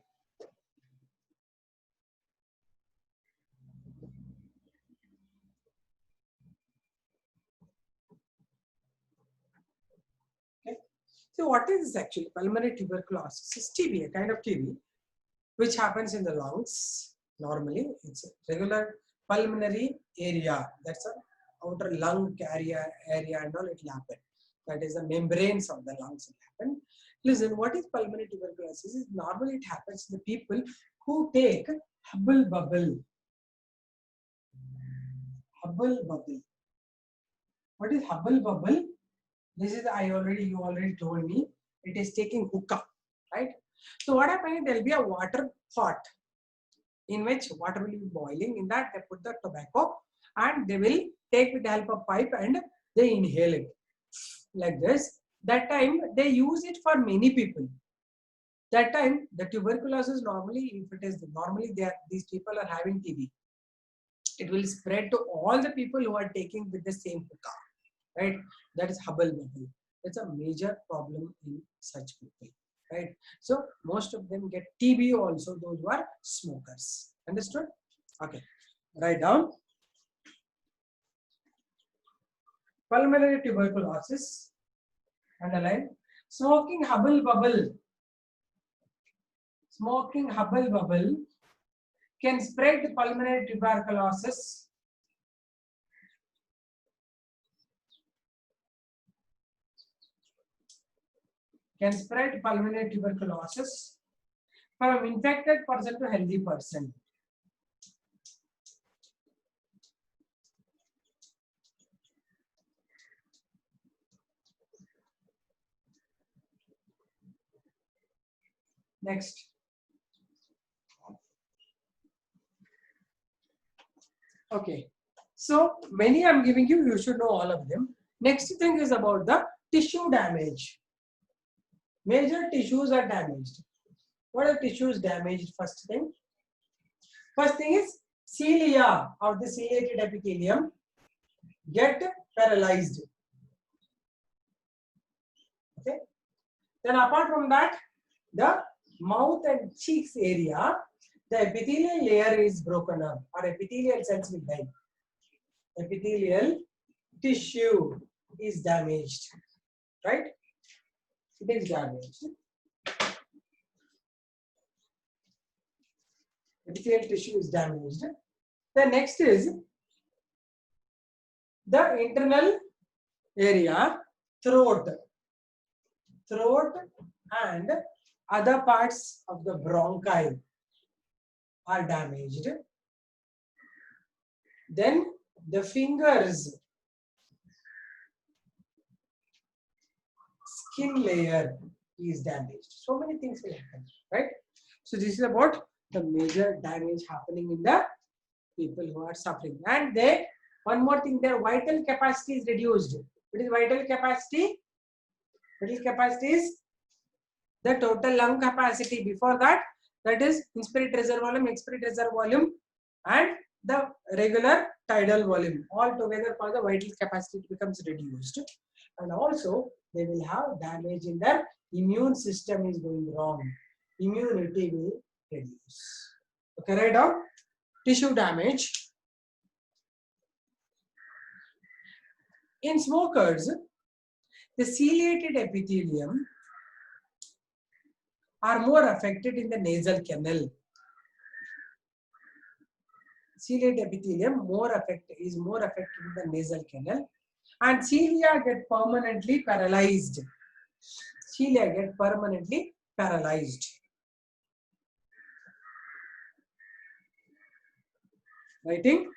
So what is this actually? Pulmonary tuberculosis is TB, a kind of TB, which happens in the lungs. Normally, it's a regular pulmonary area. That's a outer lung area and all. It will happen. That is the membranes of the lungs will happen. Listen, what is pulmonary tuberculosis? Normally, it happens to the people who take Hubble bubble. Hubble bubble. What is Hubble bubble? This is you already told me. It is taking hookah, right? So what happens? There will be a water pot in which water will be boiling. In that they put the tobacco and they will take with the help of pipe and they inhale it like this. That time they use it for many people. That time the tuberculosis normally, if it is normally these people are having TB, it will spread to all the people who are taking with the same hookah. Right, that is Hubble bubble. It's a major problem in such people, right? So most of them get TB also, those who are smokers. Understood? Okay, write down. Pulmonary tuberculosis, underline. Smoking Hubble bubble. Smoking Hubble bubble can spread pulmonary tuberculosis. Can spread pulmonary tuberculosis from infected person to healthy person. Next. Okay. So many I'm giving you, you should know all of them. Next thing is about the tissue damage. Major tissues are damaged. What are tissues damaged? First thing is cilia of the ciliated epithelium get paralyzed. Okay. Then apart from that, the mouth and cheeks area, the epithelial layer is broken up or epithelial cells will die. Epithelial tissue is damaged, right? It is damaged. Epithelial tissue is damaged. The next is the internal area, throat and other parts of the bronchi are damaged. Then the fingers, skin layer is damaged. So many things will happen, right? So this is about the major damage happening in the people who are suffering. And one more thing, their vital capacity is reduced. What is vital capacity? Vital capacity is the total lung capacity. Before that, that is inspiratory reserve volume, expiratory reserve volume, and the regular tidal volume. All together for the vital capacity becomes reduced. And also they will have damage in their immune system is going wrong. Immunity will reduce. Okay, write down tissue damage. In smokers, the ciliated epithelium are more affected in the nasal canal. Ciliated epithelium is more affected in the nasal canal, and cilia get permanently paralyzed. Cilia get permanently paralyzed. Writing.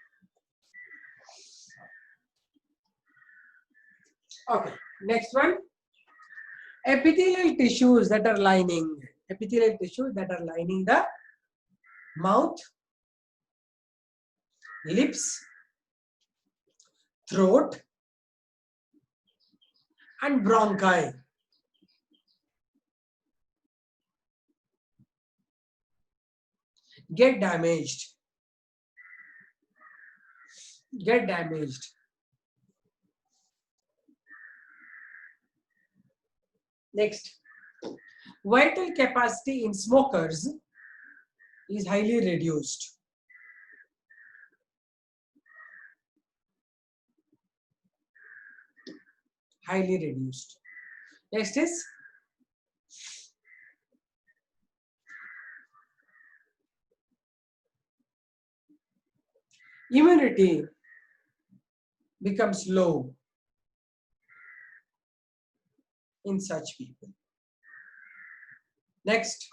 Okay. Next one. Epithelial tissues that are lining. Epithelial tissues that are lining the mouth, lips, throat, and bronchi. Get damaged. Get damaged. Next, vital capacity in smokers is highly reduced. Highly reduced. Next is immunity becomes low in such people. Next,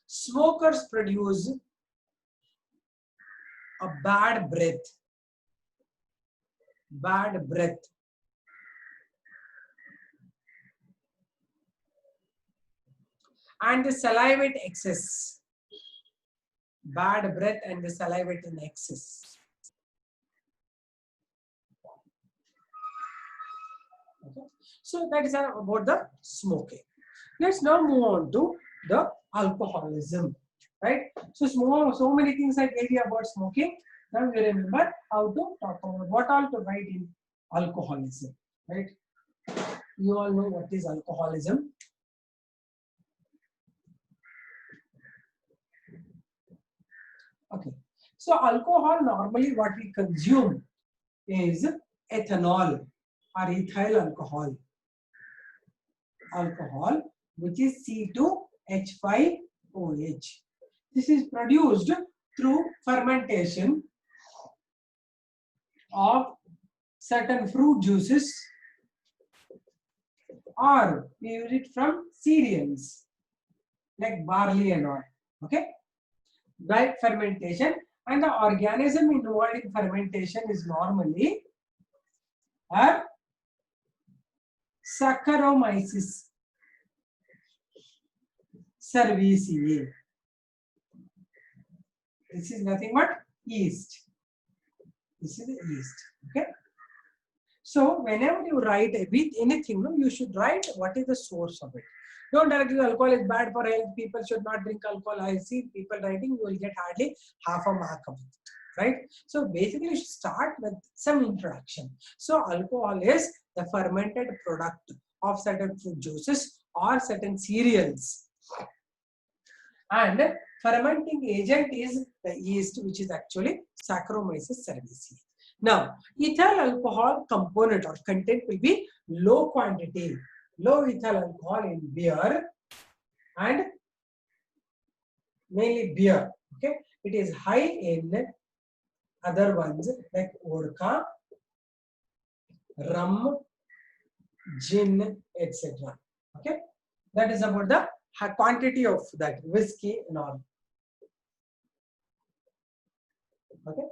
smokers produce a bad breath. Bad breath. And the salivate excess. Bad breath and the salivate in excess. Okay. So that is about the smoking. Let's now move on to the alcoholism. Right? So many things I tell you about smoking. Now you remember how to talk about what all to write in alcoholism. Right? You all know what is alcoholism. Okay. So alcohol, normally what we consume is ethanol or ethyl alcohol. Alcohol, which is C2H5OH. This is produced through fermentation of certain fruit juices, or we use it from cereals like barley and all. Okay, by fermentation, and the organism involved in fermentation is normally a Saccharomyces cerevisiae. This is nothing but yeast. This is the yeast. Okay. So whenever you write with anything, you should write what is the source of it. Don't directly alcohol is bad for health. People should not drink alcohol. I see people writing, you will get hardly half a mark of it. Right? So basically, you should start with some introduction. So alcohol is the fermented product of certain fruit juices or certain cereals. And fermenting agent is the yeast, which is actually Saccharomyces cerevisiae. Now, ethyl alcohol component or content will be low quantity, low ethyl alcohol in beer and mainly beer. Okay, it is high in other ones like vodka, rum, gin, etc. Okay, that is about the quantity of that whiskey and all. Okay,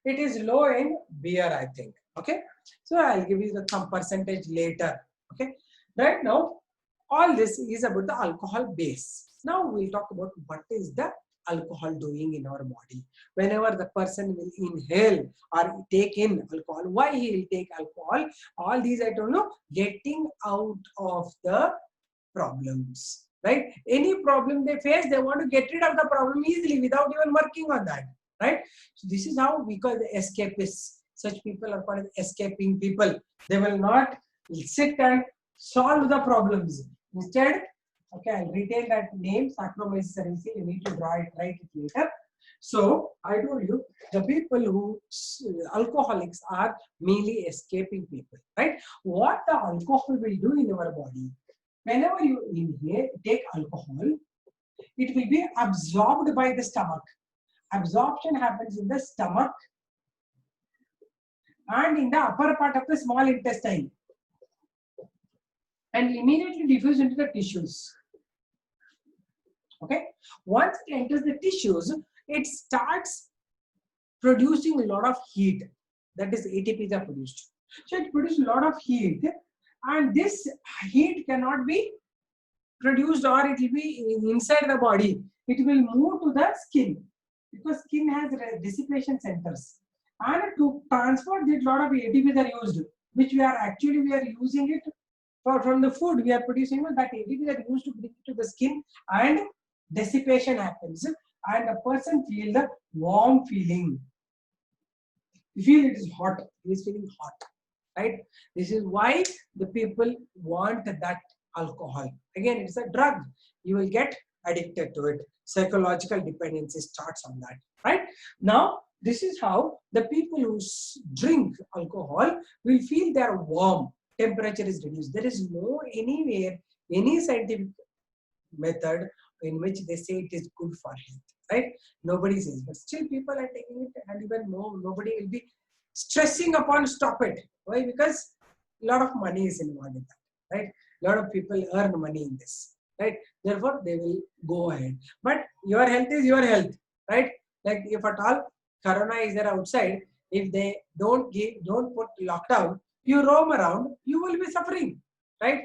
it is low in beer, I think. Okay, so I'll give you some percentage later. Okay, right now all this is about the alcohol base. Now we'll talk about what is the alcohol doing in our body. Whenever the person will inhale or take in alcohol, why he will take alcohol, all these I don't know, getting out of the problems. Right? Any problem they face, they want to get rid of the problem easily without even working on that. Right? So this is how we call the escapists. Such people are called escaping people. They will not sit and solve the problems. Instead, okay, I'll retain that name, Saccharomyces cerevisiae. You need to write it later. So I told you the people who alcoholics are mainly escaping people, right? What the alcohol will do in your body? Whenever you inhale, take alcohol, it will be absorbed by the stomach. Absorption happens in the stomach and in the upper part of the small intestine and immediately diffuse into the tissues. Okay, once it enters the tissues, it starts producing a lot of heat. That is, ATPs are produced. So it produces a lot of heat, and this heat cannot be produced or it will be inside the body. It will move to the skin because skin has dissipation centers. And to transport this, lot of ATPs are used, which we are using it from the food we are producing. That ATPs are used to bring it to the skin, and dissipation happens, and a person feels the warm feeling. You feel it is hot. He is feeling hot, right? This is why the people want that alcohol. Again, it's a drug. You will get addicted to it. Psychological dependency starts on that, right? Now, this is how the people who drink alcohol will feel they are warm. Temperature is reduced. There is no anywhere, any scientific method in which they say it is good for health, right? Nobody says, but still people are taking it, and even nobody will be stressing upon stop it. Why? Because a lot of money is involved in that, right? A lot of people earn money in this, right? Therefore, they will go ahead. But your health is your health, right? Like if at all corona is there outside, if they don't put lockdown, you roam around, you will be suffering, right?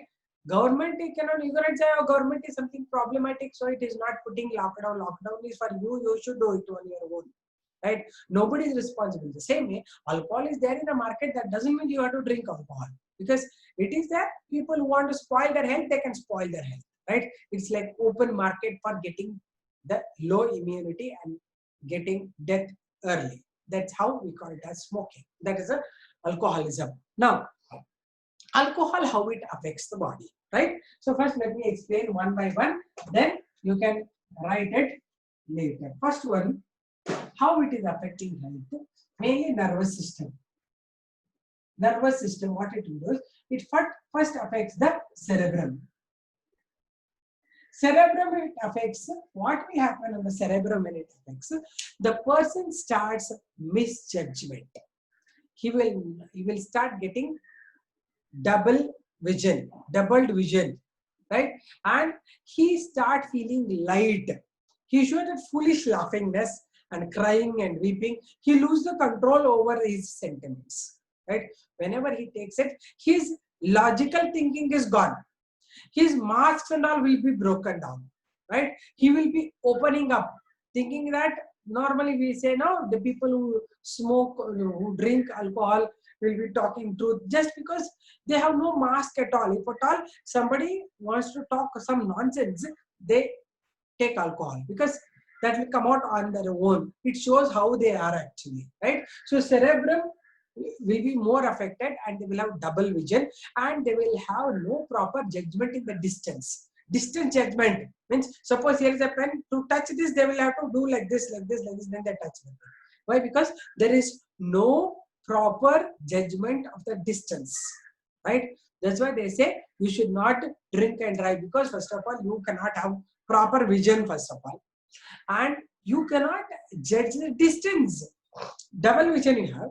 Government you cannot say government is something problematic, so it is not putting lockdown. Lockdown is for you. You should do it on your own, right? Nobody is responsible. The same way, alcohol is there in the market. That doesn't mean you have to drink alcohol, because it is there. People who want to spoil their health, they can spoil their health, right? It's like open market for getting the low immunity and getting death early. That's how we call it as smoking. That is a alcoholism. Now, alcohol, how it affects the body, right? So first let me explain one by one, then you can write it later. First one, how it is affecting health, mainly nervous system. Nervous system, what it does, it first affects the cerebrum. Cerebrum, it affects, what will happen on the cerebrum when it affects, the person starts misjudgment. He will start getting doubled vision, right? And he start feeling light. He shows a foolish laughingness and crying and weeping. He loses the control over his sentiments, right? Whenever he takes it, his logical thinking is gone. His masks and all will be broken down, right? He will be opening up, thinking that normally we say, no, the people who smoke, who drink alcohol will be talking truth just because they have no mask at all. If at all somebody wants to talk some nonsense, they take alcohol because that will come out on their own. It shows how they are actually, right? So cerebrum will be more affected, and they will have double vision, and they will have no proper judgment in the distance. Distance judgment means, suppose here is a pen, to touch this they will have to do like this, then they touch the pen. Why? Because there is no proper judgment of the distance, right? That's why they say you should not drink and drive, because first of all you cannot have proper vision first of all, and you cannot judge the distance. Double vision you have.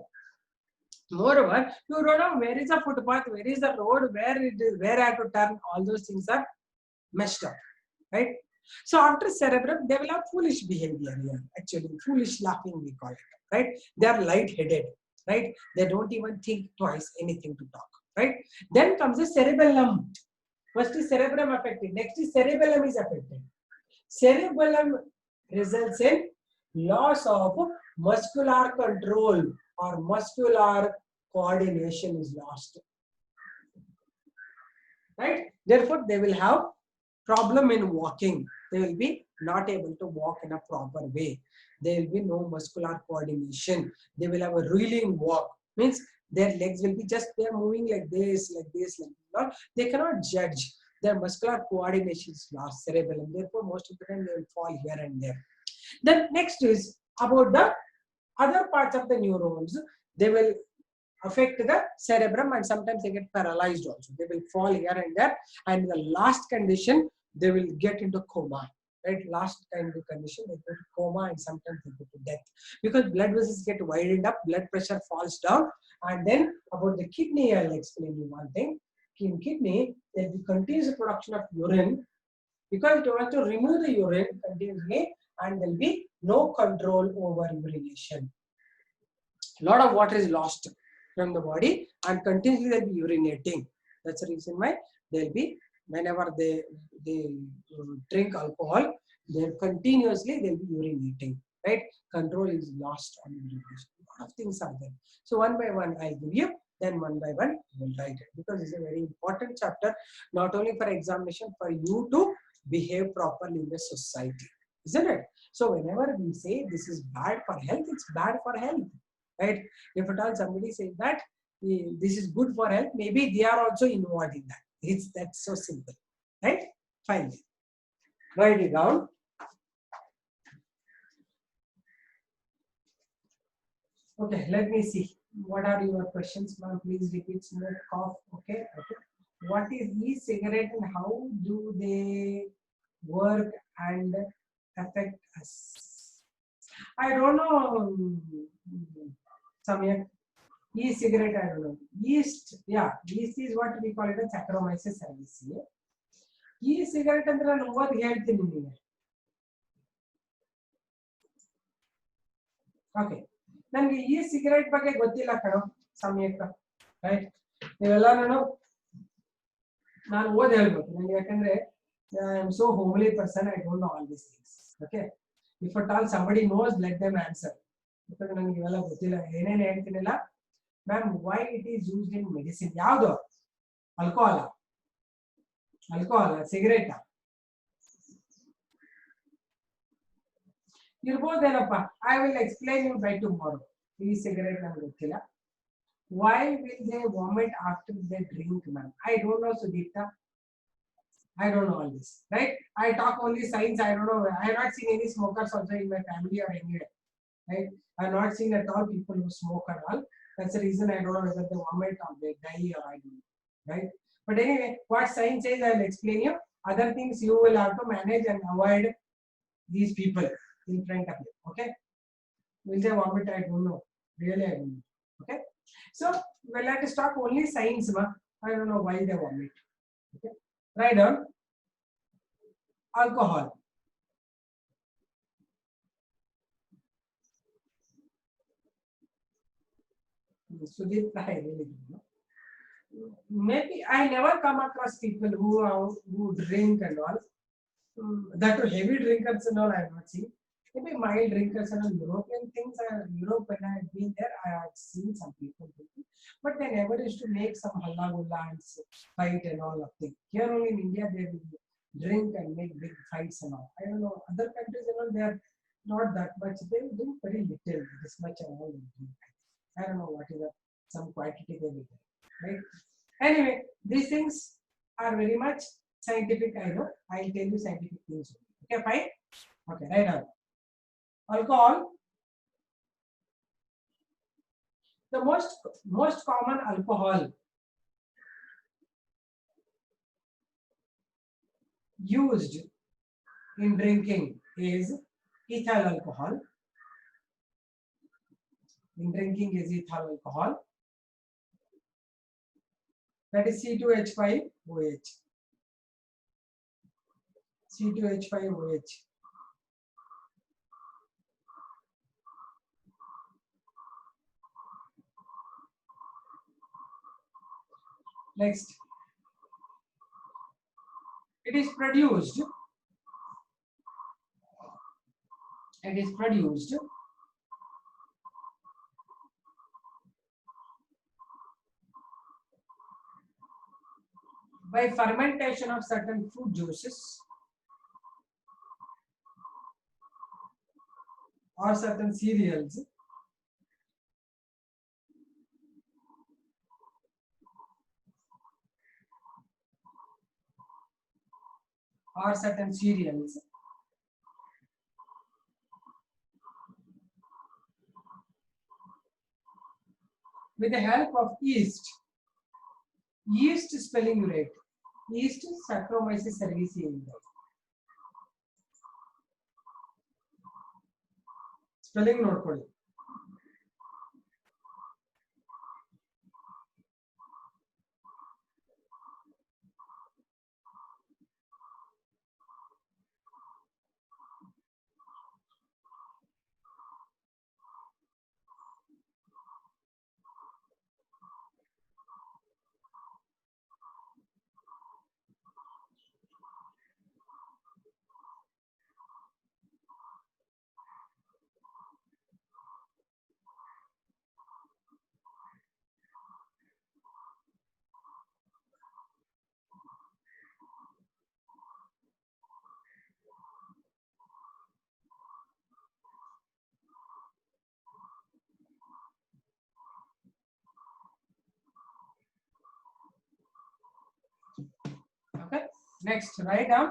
Moreover, you don't know where is the footpath, where is the road, where I have to turn. All those things are messed up, right? So after cerebrum, they will have foolish behavior here. Actually, foolish laughing we call it, right? They are light-headed, right? They don't even think twice anything to talk, right? Then comes the cerebellum. First is cerebrum affected. Next is cerebellum is affected. Cerebellum results in loss of muscular control, or muscular coordination is lost, right? Therefore, they will have problem in walking. They will be not able to walk in a proper way. There will be no muscular coordination. They will have a reeling walk. Means their legs will be just, they are moving like this, like this, like that. They cannot judge. their muscular coordination is lost, cerebellum. Therefore, most of the time they will fall here and there. Then next is about the other parts of the neurons. They will affect the cerebrum and sometimes they get paralyzed also. They will fall here and there, and in the last condition they will get into coma. Right, last kind of condition they go to coma and sometimes they go to death because blood vessels get widened up, blood pressure falls down. And then about the kidney, I'll explain you one thing. In kidney, there will be continuous production of urine because it wants to remove the urine continuously, and there will be no control over urination. A lot of water is lost from the body and continuously they'll be urinating. That's the reason why they'll be, whenever they drink alcohol, they'll continuously they'll be urinating. Right? Control is lost on urination. A lot of things are there. So one by one I'll give you, then one by one we'll write it because it's a very important chapter, not only for examination, for you to behave properly in the society, isn't it? So whenever we say this is bad for health, it's bad for health. Right? If at all somebody says that this is good for health, maybe they are also involved in that. That's so simple. Right? Finally, write it down. Okay, let me see. What are your questions, ma'am? Please repeat. Smoke, cough. Okay. What is e-cigarette and how do they work and affect us? I don't know. Samyak. E-cigarette, I don't know. Yeast, yeah, yeast is what we call it as Saccharomyces cerevisiae. E-cigarette ಅಂದ್ರೆ ನಾನು ಓದಿ ಹೇಳ್ತೀನಿ ನಿಮಗೆ. Okay, ನನಗೆ ಈ cigarette ಬಗ್ಗೆ ಗೊತ್ತಿಲ್ಲ ಕಣೋ ಸಮಯಕ್ಕ. ರೈಟ್, ನೀವೆಲ್ಲ ನಾನು ಓದಿ ಹೇಳ್ಬೇಕು ನನಗೆ, ಯಾಕಂದ್ರೆ I am so homely person, I don't know all these things. Okay, if at all somebody knows, let them answer. ಯಾಕಂದ್ರೆ ನನಗೆ ಇವೆಲ್ಲ ಗೊತ್ತಿಲ್ಲ, ಏನೇನು ಹೇಳ್ತೀನಿಲ್ಲ. Ma'am, why it is used in medicine? ಯಾವುದು? ಆಲ್ಕೋಹಾಲ್, ಸಿಗರೇಟ್ ಇರ್ಬೋದೇನಪ್ಪ. I will explain you by tomorrow. ಈ cigarette ನನಗೆ ಗೊತ್ತಿಲ್ಲ. Why will they vomit after they drink, ma'am? I don't know, Sudipta. I don't know all this. Right? I talk only science. I don't know. I have not seen any smokers also in my family or anywhere. Right? I have not seen at all people who smoke at all. That's the reason I don't know whether they vomit or they die or I don't know. Right? But anyway, what science says, I will explain you. Other things you will have to manage and avoid these people in front of you. Okay? Will they vomit? I don't know. Really, I don't know. Okay? So, we'll have to talk only science, ma. I don't know why they vomit. Okay? Write down alcohol. Sudip, I really don't know. Maybe I never come across people who drink and all. That too heavy drinkers and all I have not seen. Maybe mild drinkers and all. European things. Europe, when I have been there, I have seen some people drinking, but they never used to make some halla gulla and fight and all of things. Here only in India, they will drink and make big fights and all. I don't know, other countries and all, they are not that much. They will drink very little, this much and all. I don't know what is some quantity they will drink. Right? Anyway, these things are very much scientific. I know. I'll tell you scientific things. Okay, fine. Okay, right now. Alcohol. The most common alcohol used in drinking is ethyl alcohol. In drinking is ethyl alcohol. That is C2H5OH. C2H5OH. Next, it is produced by fermentation of certain fruit juices or certain cereals or certain cereals. With the help of yeast spelling rate, yeast Saccharomyces cerevisiae. Spelling ನೋಡ್ಕೊಳ್ಳಿ. Okay, next write down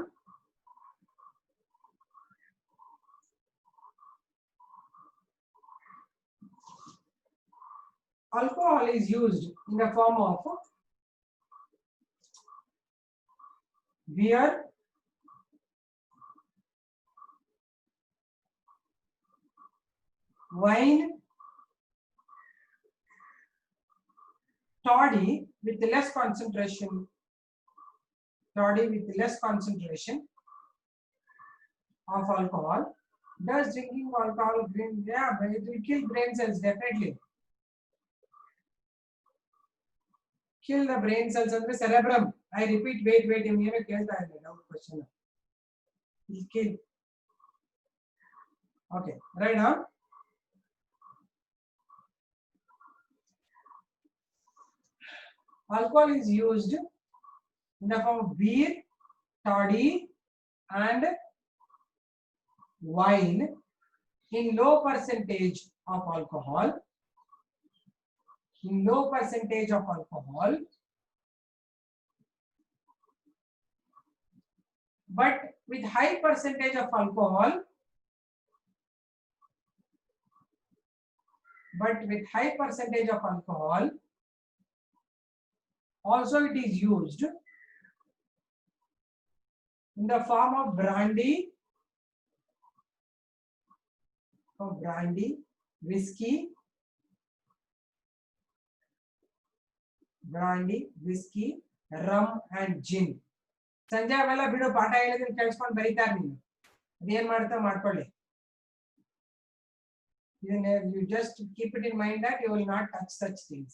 alcohol is used in the form of beer, wine, toddy with less concentration, of alcohol. Does drinking alcohol bring, yeah, but it will kill brain cells, definitely. Kill the brain cells and the cerebrum. I repeat, wait, you have a question. Will kill. Okay, right now. Alcohol is used in the form of beer, toddy, and wine in low percentage of alcohol. But with high percentage of alcohol, also it is used in the form of brandy, whiskey, rum and gin. ಸಂಜೆ ಅವೆಲ್ಲ ಬಿಡು, ಪಾಠ ಹೇಳಿದ್ರೆ ಕೇಳಿಸ್ಕೊಂಡು ಬರೀತಾರೆ ನೀನು. ಅದೇನ್ ಮಾಡ್ತಾ ಮಾಡ್ಕೊಳ್ಳಿ. You just keep it in mind that you will not touch such things.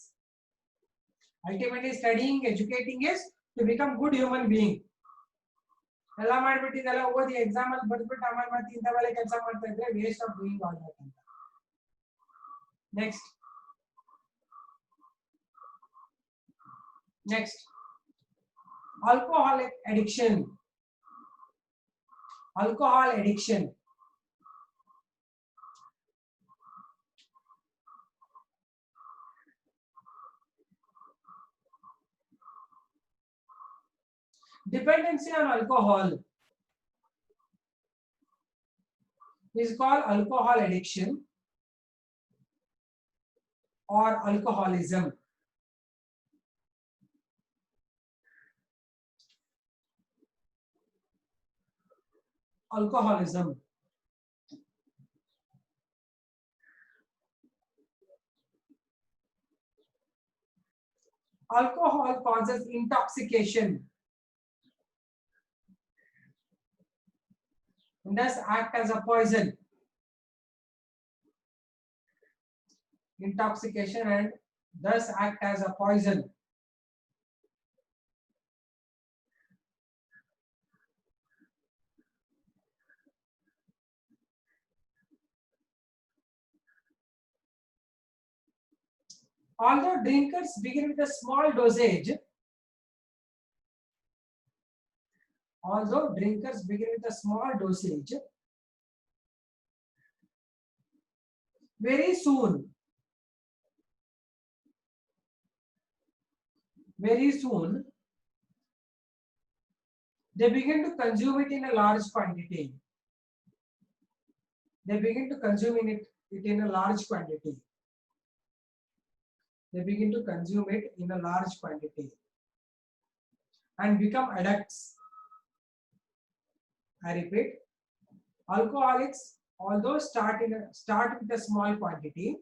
Ultimately, studying, educating is to become good human being. ಎಲ್ಲ ಮಾಡ್ಬಿಟ್ಟಿದ್ದೆಲ್ಲ ಓದಿ ಎಕ್ಸಾಮ್ ಅಲ್ಲಿ ಬರ್ದ್ಬಿಟ್ಟು ಆಮೇಲೆ ಮತ್ತೆ ಇಂಥವೆಲ್ಲ ಕೆಲಸ ಮಾಡ್ತಾ ಇದ್ರೆ waste of doing all that ಅಂತ. Next, alcohol addiction. Dependency on alcohol is called alcohol addiction or alcoholism. Alcohol causes intoxication and thus act as a poison. Intoxication and thus act as a poison. Although drinkers begin with a small dosage, very soon They begin to consume it in a large quantity. They begin to consume it in a large quantity. They begin to consume it in a large quantity and become addicts. I repeat, alcoholics, although start with a small quantity,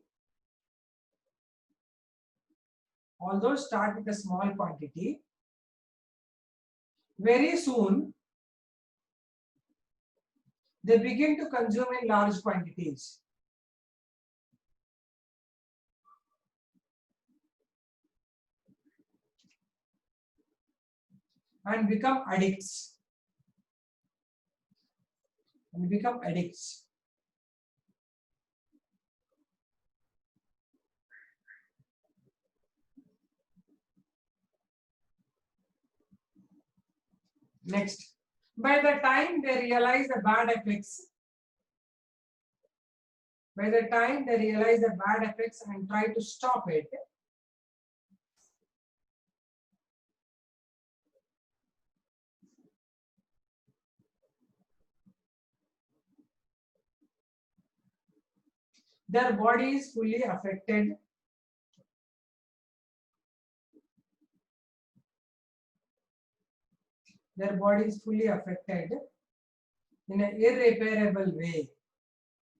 very soon they begin to consume in large quantities. And become addicts. Next, by the time they realize the bad effects, and try to stop it, their body is fully affected. Their body is fully affected in an irreparable way.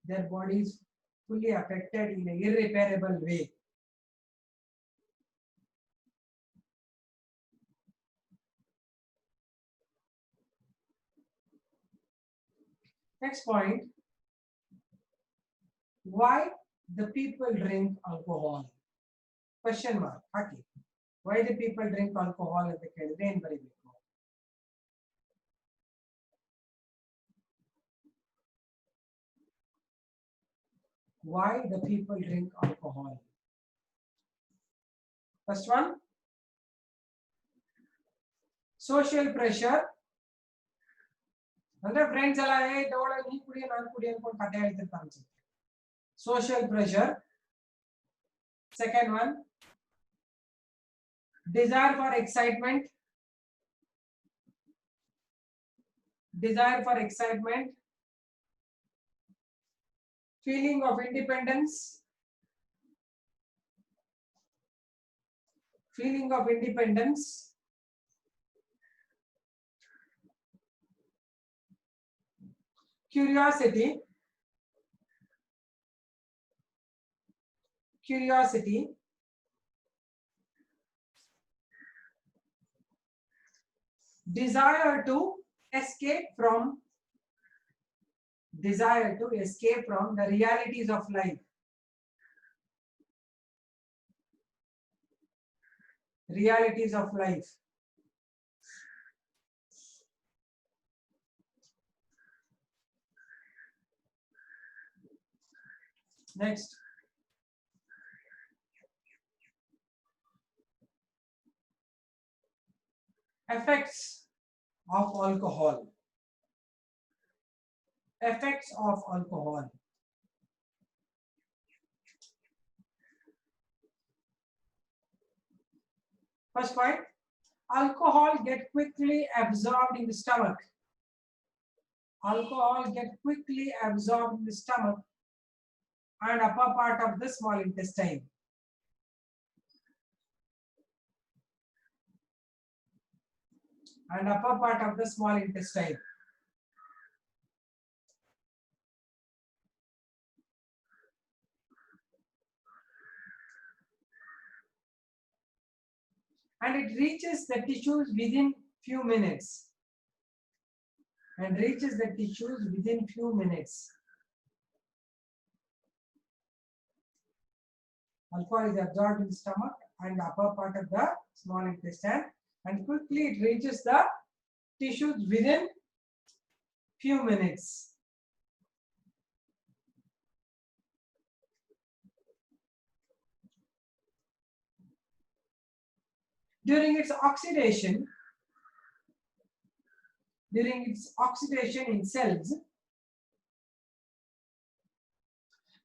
Their body is fully affected in an irreparable way. Next point, why the people drink alcohol? Question mark. Haki. Why the people drink alcohol at the Canadian very big? Why the people drink alcohol? First one, social pressure. ಅಂದ್ರೆ friends ಎಲ್ಲ ತಗೊಳ್ಳ ನೀ ಕುಡಿ ನಾನು ಕುಡಿ ಅನ್ಕೊಂಡು ಕತೆ ಹೇಳ್ತಿರ್ತಾರೆ ಅನ್ಸುತ್ತೆ. Social pressure. Second one, desire for excitement. Feeling of independence. Curiosity. Desire to escape from the realities of life. Next, effects of alcohol. First point, alcohol get quickly absorbed in the stomach. And upper part of the small intestine. And it reaches the tissues within few minutes. Alcohol is absorbed in the stomach and upper part of the small intestine, and quickly it reaches the tissues within few minutes. During its oxidation in cells,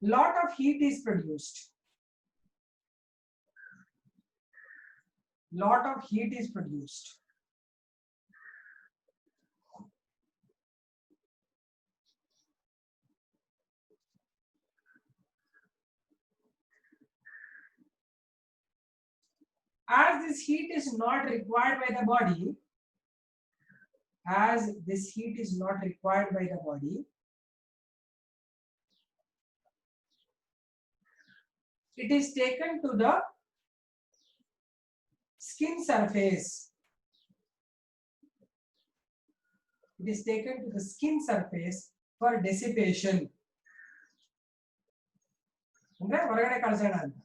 lot of heat is produced. As this heat is not required by the body, as this heat is not required by the body, it is taken to the skin surface. It is taken to the skin surface for dissipation. ಅಂದ್ರೆ ಹೊರಗಡೆ ಕಳ್ಸೋಣ ಅಂತ.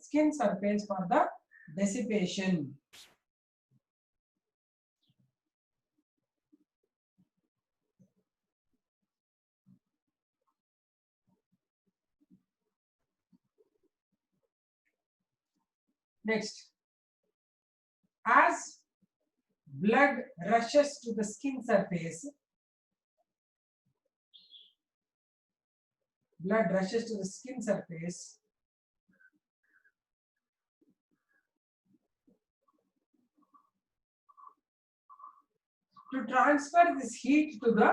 Skin surface for the dissipation. Next, as blood rushes to the skin surface, blood rushes to the skin surface, to transfer this heat to the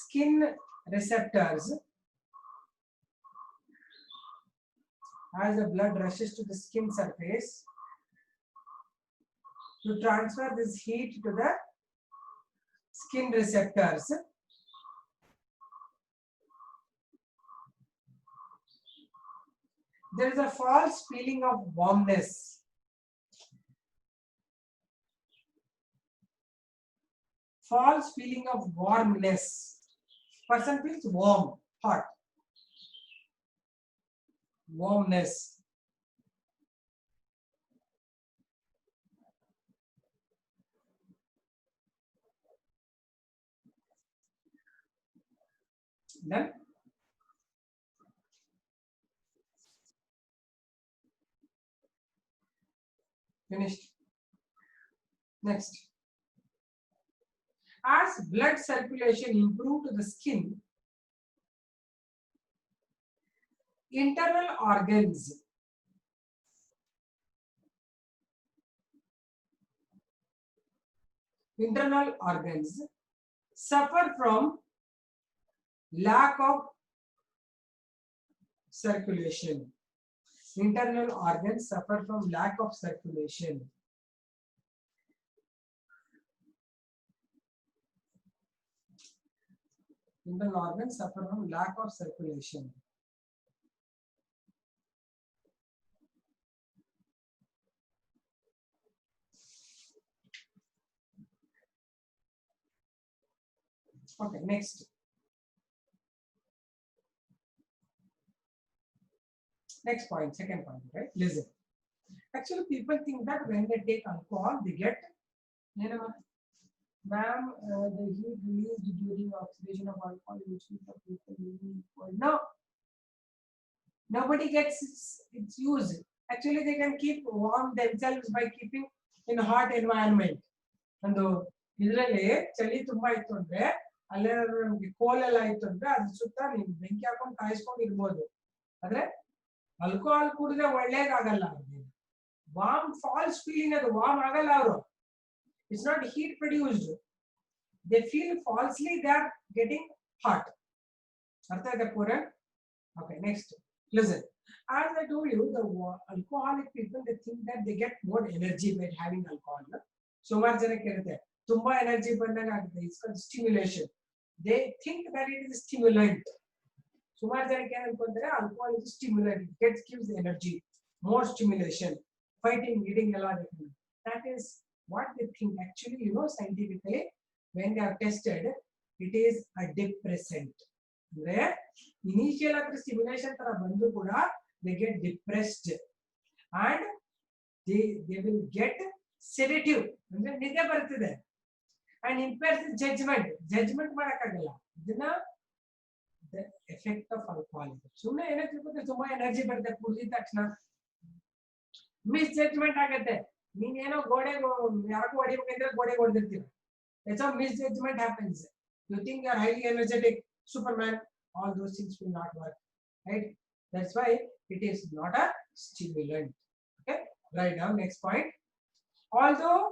skin receptors. As the blood rushes to the skin surface, to transfer this heat to the skin receptors, there is a false feeling of warmness. False feeling of warmness. Person feels warm, hot. Warmness. Done. Finished. Next. As blood circulation improves to the skin, internal organs suffer from lack of circulation. Internal organs suffer from lack of circulation. Internal organs suffer from lack of circulation. Okay, next. Next point, second point, right? Listen. Actually, people think that when they take alcohol, they get, you know, ma'am, the heat released during oxidation of alcohol, which is the people living equal. No, nobody gets its use. Actually, they can keep warm themselves by keeping in a hot environment. And ಇದರಲ್ಲಿ ಚಳಿ ತುಂಬಾ ಇತ್ತು ಅಂದ್ರೆ ಅಲ್ಲೇನಾದ್ರು ನಮ್ಗೆ ಕೋಲೆಲ್ಲ ಇತ್ತು ಅಂದ್ರೆ ಅದ್ರ ಸುತ್ತ ನೀವು ಬೆಂಕಿ ಹಾಕೊಂಡು ಕಾಯಿಸ್ಕೊಂಡು ಇರ್ಬೋದು. ಆದ್ರೆ ಆಲ್ಕೋಹಾಲ್ ಕುಡಿದ್ರೆ ಒಳ್ಳೇದಾಗಲ್ಲ ಅವ್ರಿಗೆ. ವಾರ್ಮ್ ಫಾಲ್ಸ್ ಫೀಲಿಂಗ್, ಅದು ವಾರ್ಮ್ ಆಗಲ್ಲ ಅವರು. It's not heat produced. They feel falsely they are getting hot. Artha aida pura? Okay, next. Listen. As I told you, the alcoholic people, they think that they get more energy by having alcohol. Sumar janake irutte. Tumba energy bandanga agutte. It's called stimulation. They think that it is a stimulant. Sumar janake ಏನು ಅನ್ಕೊಂತಾರೆ alcohol is a stimulant. It gives energy, more stimulation, fighting, eating ಎಲ್ಲ ಆಗುತ್ತೆ. That is what they think. Actually, you know, scientifically, when they are tested, it is a depressant. Initial stimulation ತರ ಬಂದು ಕೂಡ they get depressed and they will get sedative. ಅಂದ್ರೆ ನಿದ್ದೆ ಬರ್ತದೆ and impairs the judgment ಮಾಡಕ್ಕಾಗಲ್ಲ. ಇದನ್ನ the effect of alcohol. ಸುಮ್ಮನೆ ಏನೋ ತಿಳ್ಕೊಂಡ್ರೆ ತುಂಬಾ ಎನರ್ಜಿ ಬರುತ್ತೆ ಕುಡಿದ ತಕ್ಷಣ, ಮಿಸ್ ಜಡ್ಜ್ಮೆಂಟ್ ಆಗುತ್ತೆ. ನೀನೇನೋ ಗೋಡೆಗೆ ಯಾರಿಗೂ ಹೊಡಿಬೇಕಂದ್ರೆ ಗೋಡೆಗೆ ಹೊಡೆದಿರ್ತೀರ. That's how misjudgment happens. You think you are highly energetic, Superman. All those things will not work, right? That's why it is not a stimulant. Okay, write down next point. Although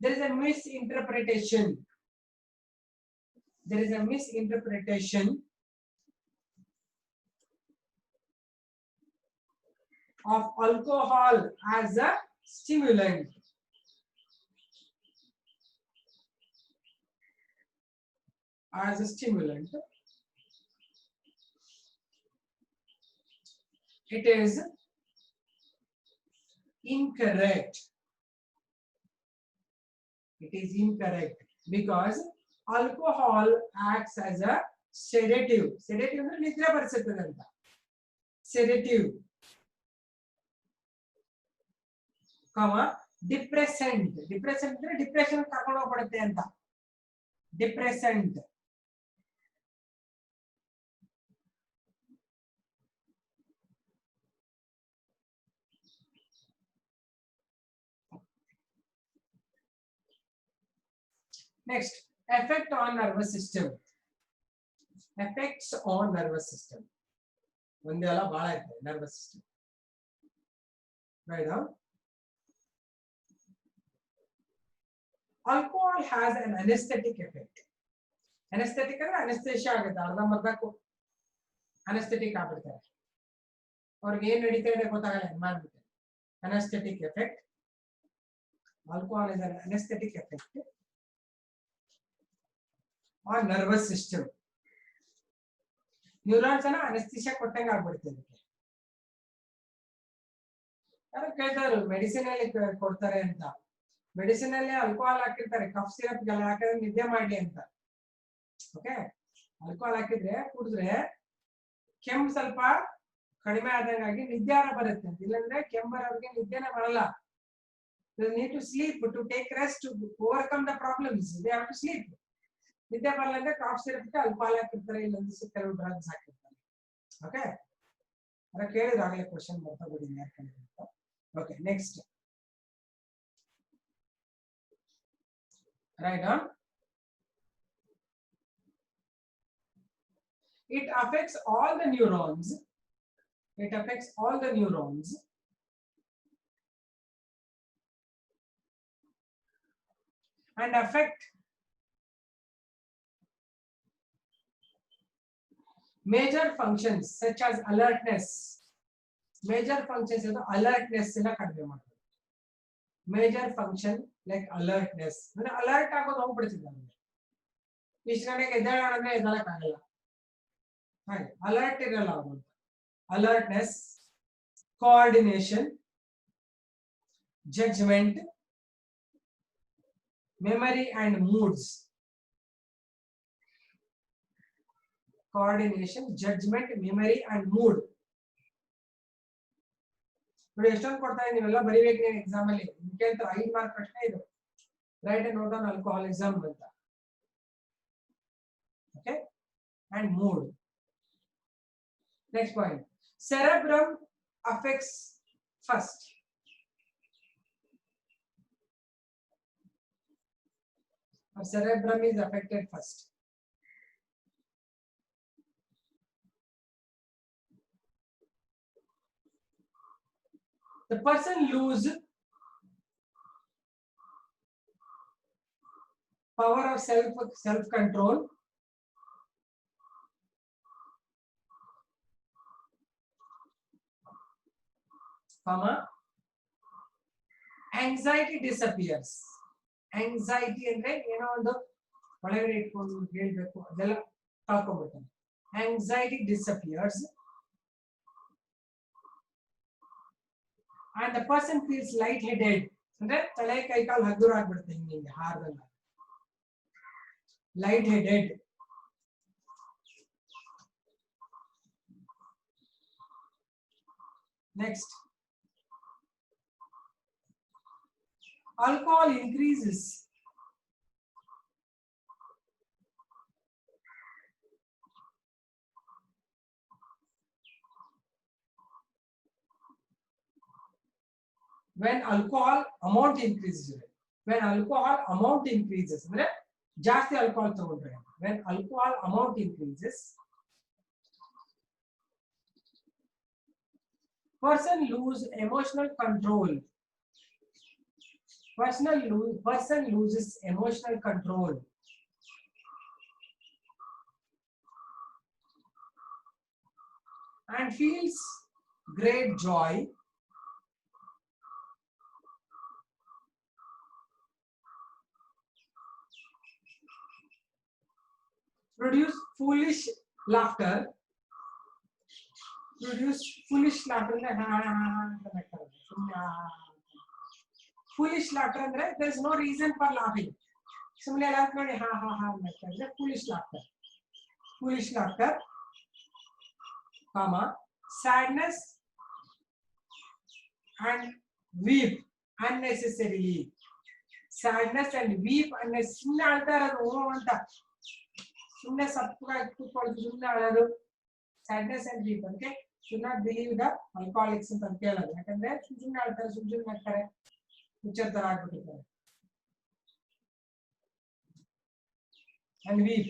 there is a misinterpretation, there is a misinterpretation of alcohol as a stimulant. As a stimulant, it is incorrect. It is incorrect because alcohol acts as a sedative. Sedative ಅಂದ್ರೆ ನಿದ್ರೆ ಬರಿಸುತ್ತದೆ ಅಂತ. Sedative, depressant. Depressant ಅಂದ್ರೆ depression ಕರ್ಕೊಂಡು ಹೋಗ್ಬಿಡುತ್ತೆ ಅಂತ. Depressant. Next, effect on nervous system. Effects on nervous system. ಒಂದೇ ಅಲ್ಲ ಬಹಳ ಇದೆ nervous system. Right now, alcohol has an anesthetic effect. Anesthetic ಅಂದ್ರೆ anesthesia ಆಗುತ್ತೆ, ಅರ್ಧಂಬರ್ಧಕ್ಕೂ anesthetic ಆಗ್ಬಿಡ್ತಾರೆ. ಅವ್ರಿಗೆ ಏನ್ ನಡೀತಾ ಇದೆ ಗೊತ್ತಾಗಲ್ಲ ಮಾಡ್ಬಿಟ್ಟು. Anesthetic effect. Alcohol is an anesthetic effect on nervous system. Neurons ಅನ್ನ ಅನೆಸ್ಥಿಷಿಯಾ ಕೊಟ್ಟಂಗೆ ಆಗ್ಬಿಡ್ತದೆ. ಯಾರು ಕೇಳ್ತಾರೆ ಮೆಡಿಸಿನ್ ಅಲ್ಲಿ ಕೊಡ್ತಾರೆ ಅಂತ. ಮೆಡಿಸಿನ್ ಅಲ್ಲಿ ಆಲ್ಕೋಹಾಲ್ ಹಾಕಿರ್ತಾರೆ, ಕಫ್ ಸಿರಪ್ ಗೆಲ್ಲ ಹಾಕಿದ್ರೆ ನಿದ್ದೆ ಮಾಡ್ಲಿ ಅಂತ. ಓಕೆ, ಆಲ್ಕೋಹಾಲ್ ಹಾಕಿದ್ರೆ ಕುಡಿದ್ರೆ ಕೆಮ್ಮು ಸ್ವಲ್ಪ ಕಡಿಮೆ ಆದಂಗಾಗಿ ನಿದ್ದೆ ಬರುತ್ತೆ ಅಂತ. ಇಲ್ಲಾಂದ್ರೆ ಕೆಮ್ಮರವ್ರಿಗೆ ನಿದ್ದೆನೇ ಬರಲ್ಲ. They need to sleep to take rest to overcome the problems. They have to sleep. ನಿದ್ದೆ ಬರಲ್ಲ ಕಾಫ್ ಸಿರಪ್ ಆಲ್ಕೋಹಾಲ್ ಹಾಕಿರ್ತಾರೆ, ಇಲ್ಲೊಂದು ಕೆಲವು ಡ್ರಗ್ಸ್ ಹಾಕಿರ್ತಾರೆ. ಓಕೆ, ಅದ ಕೇಳಿದಾಗಲೇ ಕ್ವಶನ್ ಬರ್ತಾ ಬಿಡಿ ಯಾಕಂತ. Okay, next right on. It affects all the neurons. It affects all the neurons and affect major functions such as alertness. Major functions is alertness ina kadime ಮಾಡ್ತಾರೆ. Major function like alertness ಅಂದ್ರೆ alert ಆಗೋದು ಹೋಗ್ಬಿಡ್ತಿದೆ ನಮಗೆ. ಇಷ್ಟು ಗಂಟೆಗೆ ಎದ್ದೇಳೋಣ ಅಂದ್ರೆ ಎದ್ದೇಳಕ್ಕಾಗಲ್ಲ, ಹಾಗೆ alert ಇರಲ್ಲ ಅವರು. Alertness, coordination, judgment, memory and moods. Coordination, judgment, memory and mood. ನೋಡಿ ಎಷ್ಟೊಂದು ಕೊಡ್ತಾರೆ, ನೀವೆಲ್ಲ ಬರೀಬೇಕು ನೀವು ಎಕ್ಸಾಮ್ ಅಲ್ಲಿ. ಕೇಳ್ತಾರೆ 5 ಮಾರ್ಕ್ ಪ್ರಶ್ನೆ ಇದು, right and note on alcoholism ಅಂತ. Okay, and mood. Next point, cerebrum affects first. Cerebrum is affected first. The person lose power of self control, anxiety disappears. Anxiety ಅಂದ್ರೆ ಏನೋ ಒಂದು ಒಳಗಡೆ ಇಟ್ಕೊಂಡು ಹೇಳ್ಬೇಕು ಅದೆಲ್ಲ ಕಳ್ಕೊಂಡ್ಬಿಡ್ತಾನೆ. Anxiety disappears and the person feels light-headed. ಅಂದ್ರೆ ತಲೆ ಕೈ ಕಾಲು ಹಗುರ ಆಗ್ಬಿಡುತ್ತೆ, ಹಿಂಗೆ ಹಾರದಲ್ಲ. Light-headed. Next, alcohol increases when alcohol amount increases. When alcohol amount increases ಅಂದ್ರೆ ಜಾಸ್ತಿ ಆಲ್ಕೋಹಾಲ್ ತಗೊಂಡ್ರೆ. When alcohol amount increases, person lose emotional control. Person loses emotional control. and feels great joy produce foolish laughter foolish laughter andre there is no reason for laughing ಸುಮ್ಮನೆ ಎಲ್ಲ ನೋಡಿ ಹಾ ಹಾ ಹಾ ಅಂತ ಅಂದ್ರೆ foolish laughter comma sadness and weep unnecessarily sadness and weep unnecessarily ಸುಮ್ಮನೆ ಅಳ್ತಾ ಇರೋದು ಓ ಅಂತ ಸುಮ್ಮನೆ ಸಪ್ಪಗಾಗಿ ಕೂತ್ಕೊಳ್ಳೋದು ಸುಮ್ಮನೆ ಅಳೋದು sadness and weep okay should not believe the alcoholics ಅಂತ ಹೇಳೋದು ಯಾಕಂದ್ರೆ ಸುಮ್ಮನೆ ಅಳ್ತಾರೆ ಸುಮ್ಮನೆ ಆಗ್ತಾರೆ ಹುಚ್ಚರ ತರ ಆಗ್ಬಿಟ್ಟಿರ್ತಾರೆ and weep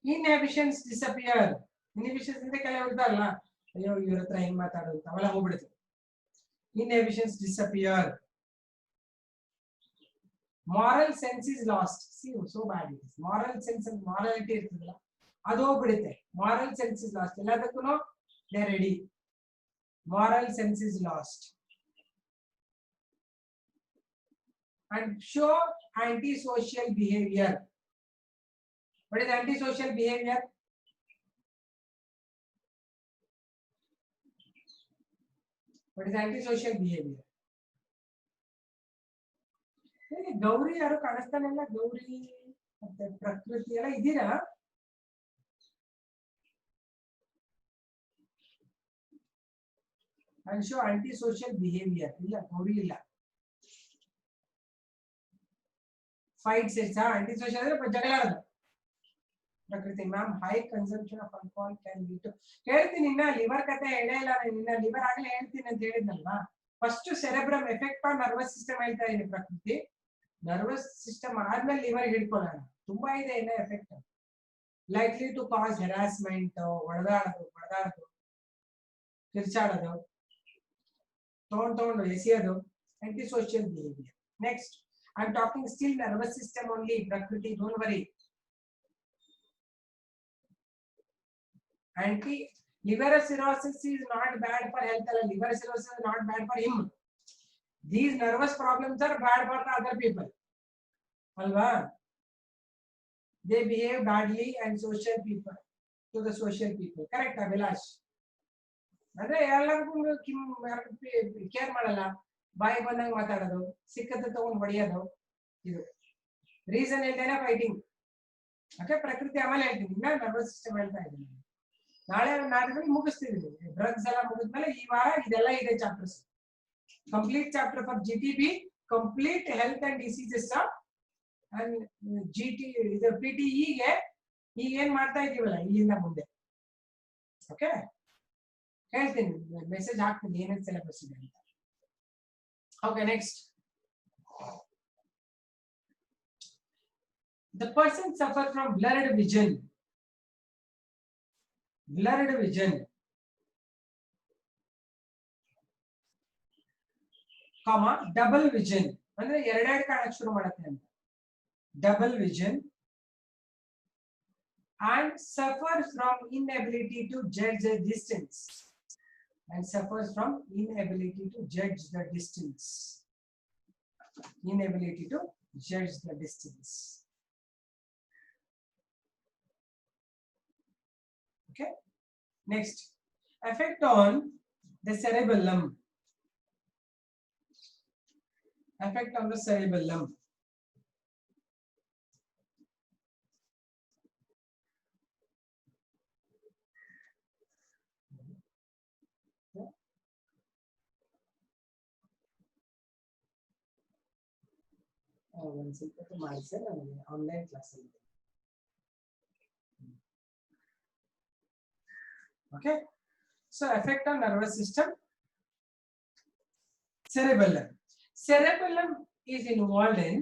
inhibitions disappear inhibitions ಅಂದ್ರೆ ಕೆಲವು ಇರ್ತಾರಲ್ಲ ಅಯ್ಯೋ ಇವ್ರ ಹತ್ರ ಹೆಂಗ್ ಮಾತಾಡೋದು ಅವೆಲ್ಲ ಹೋಗ್ಬಿಡುತ್ತೆ inhibitions disappear moral sense is lost see so bad it is moral sense and morality ಇರ್ತದಲ್ಲ ಅದು ಹೋಗ್ಬಿಡುತ್ತೆ moral sense is lost ಎಲ್ಲದಕ್ಕೂ they are ready moral sense is lost and show antisocial behavior what is antisocial behavior what is antisocial behavior Gauri ಯಾರು ಕಾಣಿಸ್ತಾನಿಲ್ಲ ಗೌರಿ ಮತ್ತೆ ಪ್ರಕೃತಿ ಎಲ್ಲ ಇದೀರಾ and show antisocial behavior ಇಲ್ಲ ಗೌರಿ ಇಲ್ಲ fights it's antisocial ಅಂದ್ರೆ ಜಗಳ ಆಡೋದು ಪ್ರಕೃತಿ ma'am high consumption of alcohol can lead to ಹೇಳ್ತೀನಿ ಇನ್ನ ಲಿವರ್ ಕತೆ ಹೇಳೇ ಇಲ್ಲ ನಿನ್ನ ಲಿವರ್ ಆಗಲೇ ಹೇಳ್ತೀನಿ ಅಂತ ಹೇಳಿದ್ನಲ್ವಾ first cerebrum effect on nervous system ಹೇಳ್ತಾ ಇದೀನಿ ಪ್ರಕೃತಿ ನರ್ವಸ್ ಸಿಸ್ಟಮ್ ಆದ್ಮೇಲೆ ಲಿವರ್ ಹಿಡ್ಕೊಳ್ಳೋಣ ತುಂಬಾ ಇದೆ ಇನ್ನ effect likely to cause harassment ಹೊಡೆದಾಡೋದು ಕಿರ್ಚಾಡೋದು ತಗೊಂಡು ಎಸೆಯೋದು antisocial behavior next I'm talking still nervous system only prakriti don't worry anti liver cirrhosis is not bad for health liver cirrhosis is not bad for him these nervous problems are bad for the other people alva they behave badly and social people to the social people correct Abhilash ಅಂದ್ರೆ ಎಲ್ಲರಿಗೂ care ಮಾಡಲ್ಲ ಬಾಯಿ ಬಂದಂಗೆ ಮಾತಾಡೋದು ಸಿಕ್ಕದ ತಗೊಂಡು ಹೊಡೆಯೋದು ಇದು reason ಇಲ್ದೇನೆ ಫೈಟಿಂಗ್ ಓಕೆ ಪ್ರಕೃತಿ ಆಮೇಲೆ ಹೇಳ್ತೀನಿ ಇನ್ನ ನರ್ವಸ್ ಸಿಸ್ಟಮ್ ಹೇಳ್ತಾ ಇದ್ದೀನಿ ನಾಳೆ ಮುಗಿಸ್ತಿದ್ದೀನಿ ಡ್ರಗ್ಸ್ ಎಲ್ಲ ಮುಗಿದ್ಮೇಲೆ ಈ ವಾರ ಇದೆಲ್ಲ ಇದೆ chapters complete chapter for GTB complete health and diseases and ಇದು PTE ಗೆ ಈಗ ಏನ್ ಮಾಡ್ತಾ ಇದೀವಲ್ಲ ಇಲ್ಲಿಂದ ಮುಂದೆ ಓಕೆ ಹೇಳ್ತೀನಿ ಮೆಸೇಜ್ ಹಾಕ್ತೀನಿ ಏನೇನು ಸಿಲೆಬಸ್ ಇದೆ ಅಂತ okay next the person suffer from blurred vision comma double vision ಅಂದ್ರೆ ಎರಡೆರಡು ಕಾಣಕ್ಕೆ ಶುರು ಮಾಡುತ್ತೆ ಅಂತ double vision and suffers from inability to judge the distance and suffers from inability to judge the distance okay next effect on the cerebellum ಒಂದು ಸ್ವಲ್ಪ ಮಾಡಿಸೆ ನನಗೆ online class ಅಲ್ಲಿ okay so effect on nervous system cerebellum is involved in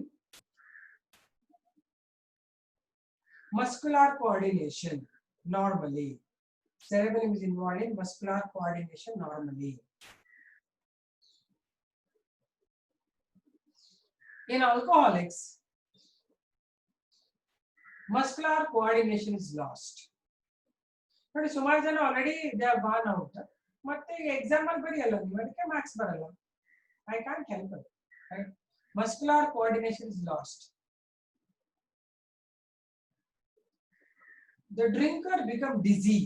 muscular coordination normally cerebellum is involved in muscular coordination normally in alcoholics muscular coordination is lost. ನೋಡಿ ಸುಮಾರು ಜನ already they are gone out. ಮತ್ತೆ exam ಅಲ್ಲಿ ಬರೆಯಲ್ಲ ನೀವು, ಅದಕ್ಕೆ marks ಬರಲ್ಲ. I can't help it, right? Muscular coordination is lost. The drinker become dizzy.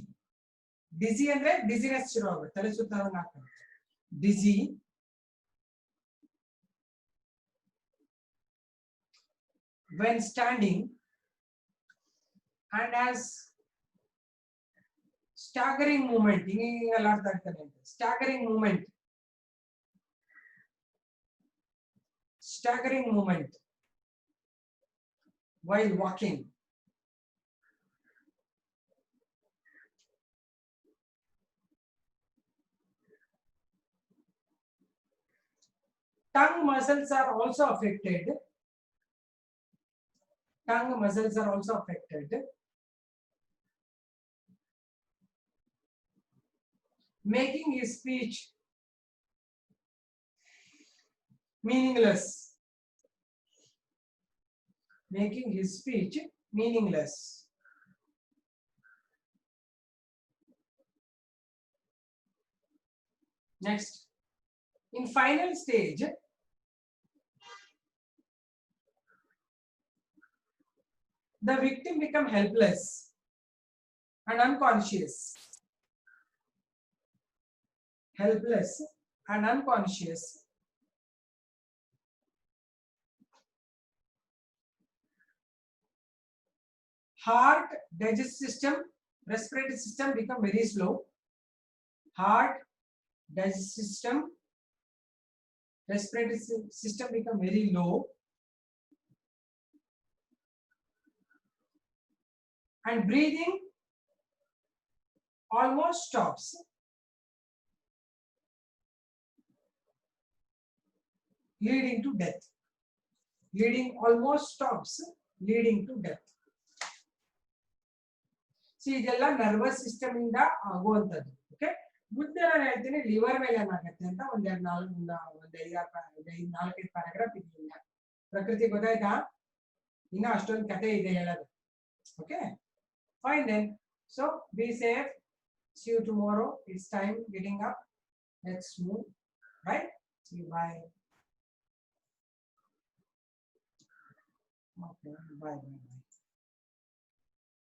Dizzy ಅಂದ್ರೆ dizziness ಶುರು ಆಗುತ್ತೆ, ತಲೆ ಸುತ್ತದಂಗೆ ಆಗ್ತದೆ. Dizzy when standing and has staggering movement. ಹಿಂಗೆಲ್ಲ ಅರ್ಥ ಆಗ್ತದೆ ಅಂತ. Staggering movement. Staggering movement while walking. Tongue muscles are also affected. Tongue muscles are also affected. Making his speech meaningless. Making his speech meaningless. Next, in final stage, the victim become helpless and unconscious. Helpless and unconscious. Heart, digestive system, respiratory system become very slow. Heart, digestive system, respiratory system become very low. And breathing almost stops. Leading to death. Leading almost stops, leading to death. See, ಇದೆಲ್ಲ nervous system ಇಂದ ಆಗುವಂತದ್ದು. Okay, ಬುದ್ಧಿ ನಾನು ಹೇಳ್ತೀನಿ liver ಮೇಲೆ ಏನಾಗುತ್ತೆ ಅಂತ ಒಂದು 4-5 paragraph ಇದೆಯಲ್ಲ. ಪ್ರಕೃತಿ ಗೊತ್ತಾಯ್ತಾ? ಇನ್ನ ಅಷ್ಟೊಂದು ಕಥೆ ಇದೆ ಹೇಳೋದು. Okay, fine then. So be safe. See you tomorrow. It's time getting up. Let's move. Right? See you. Bye. Okay. Bye.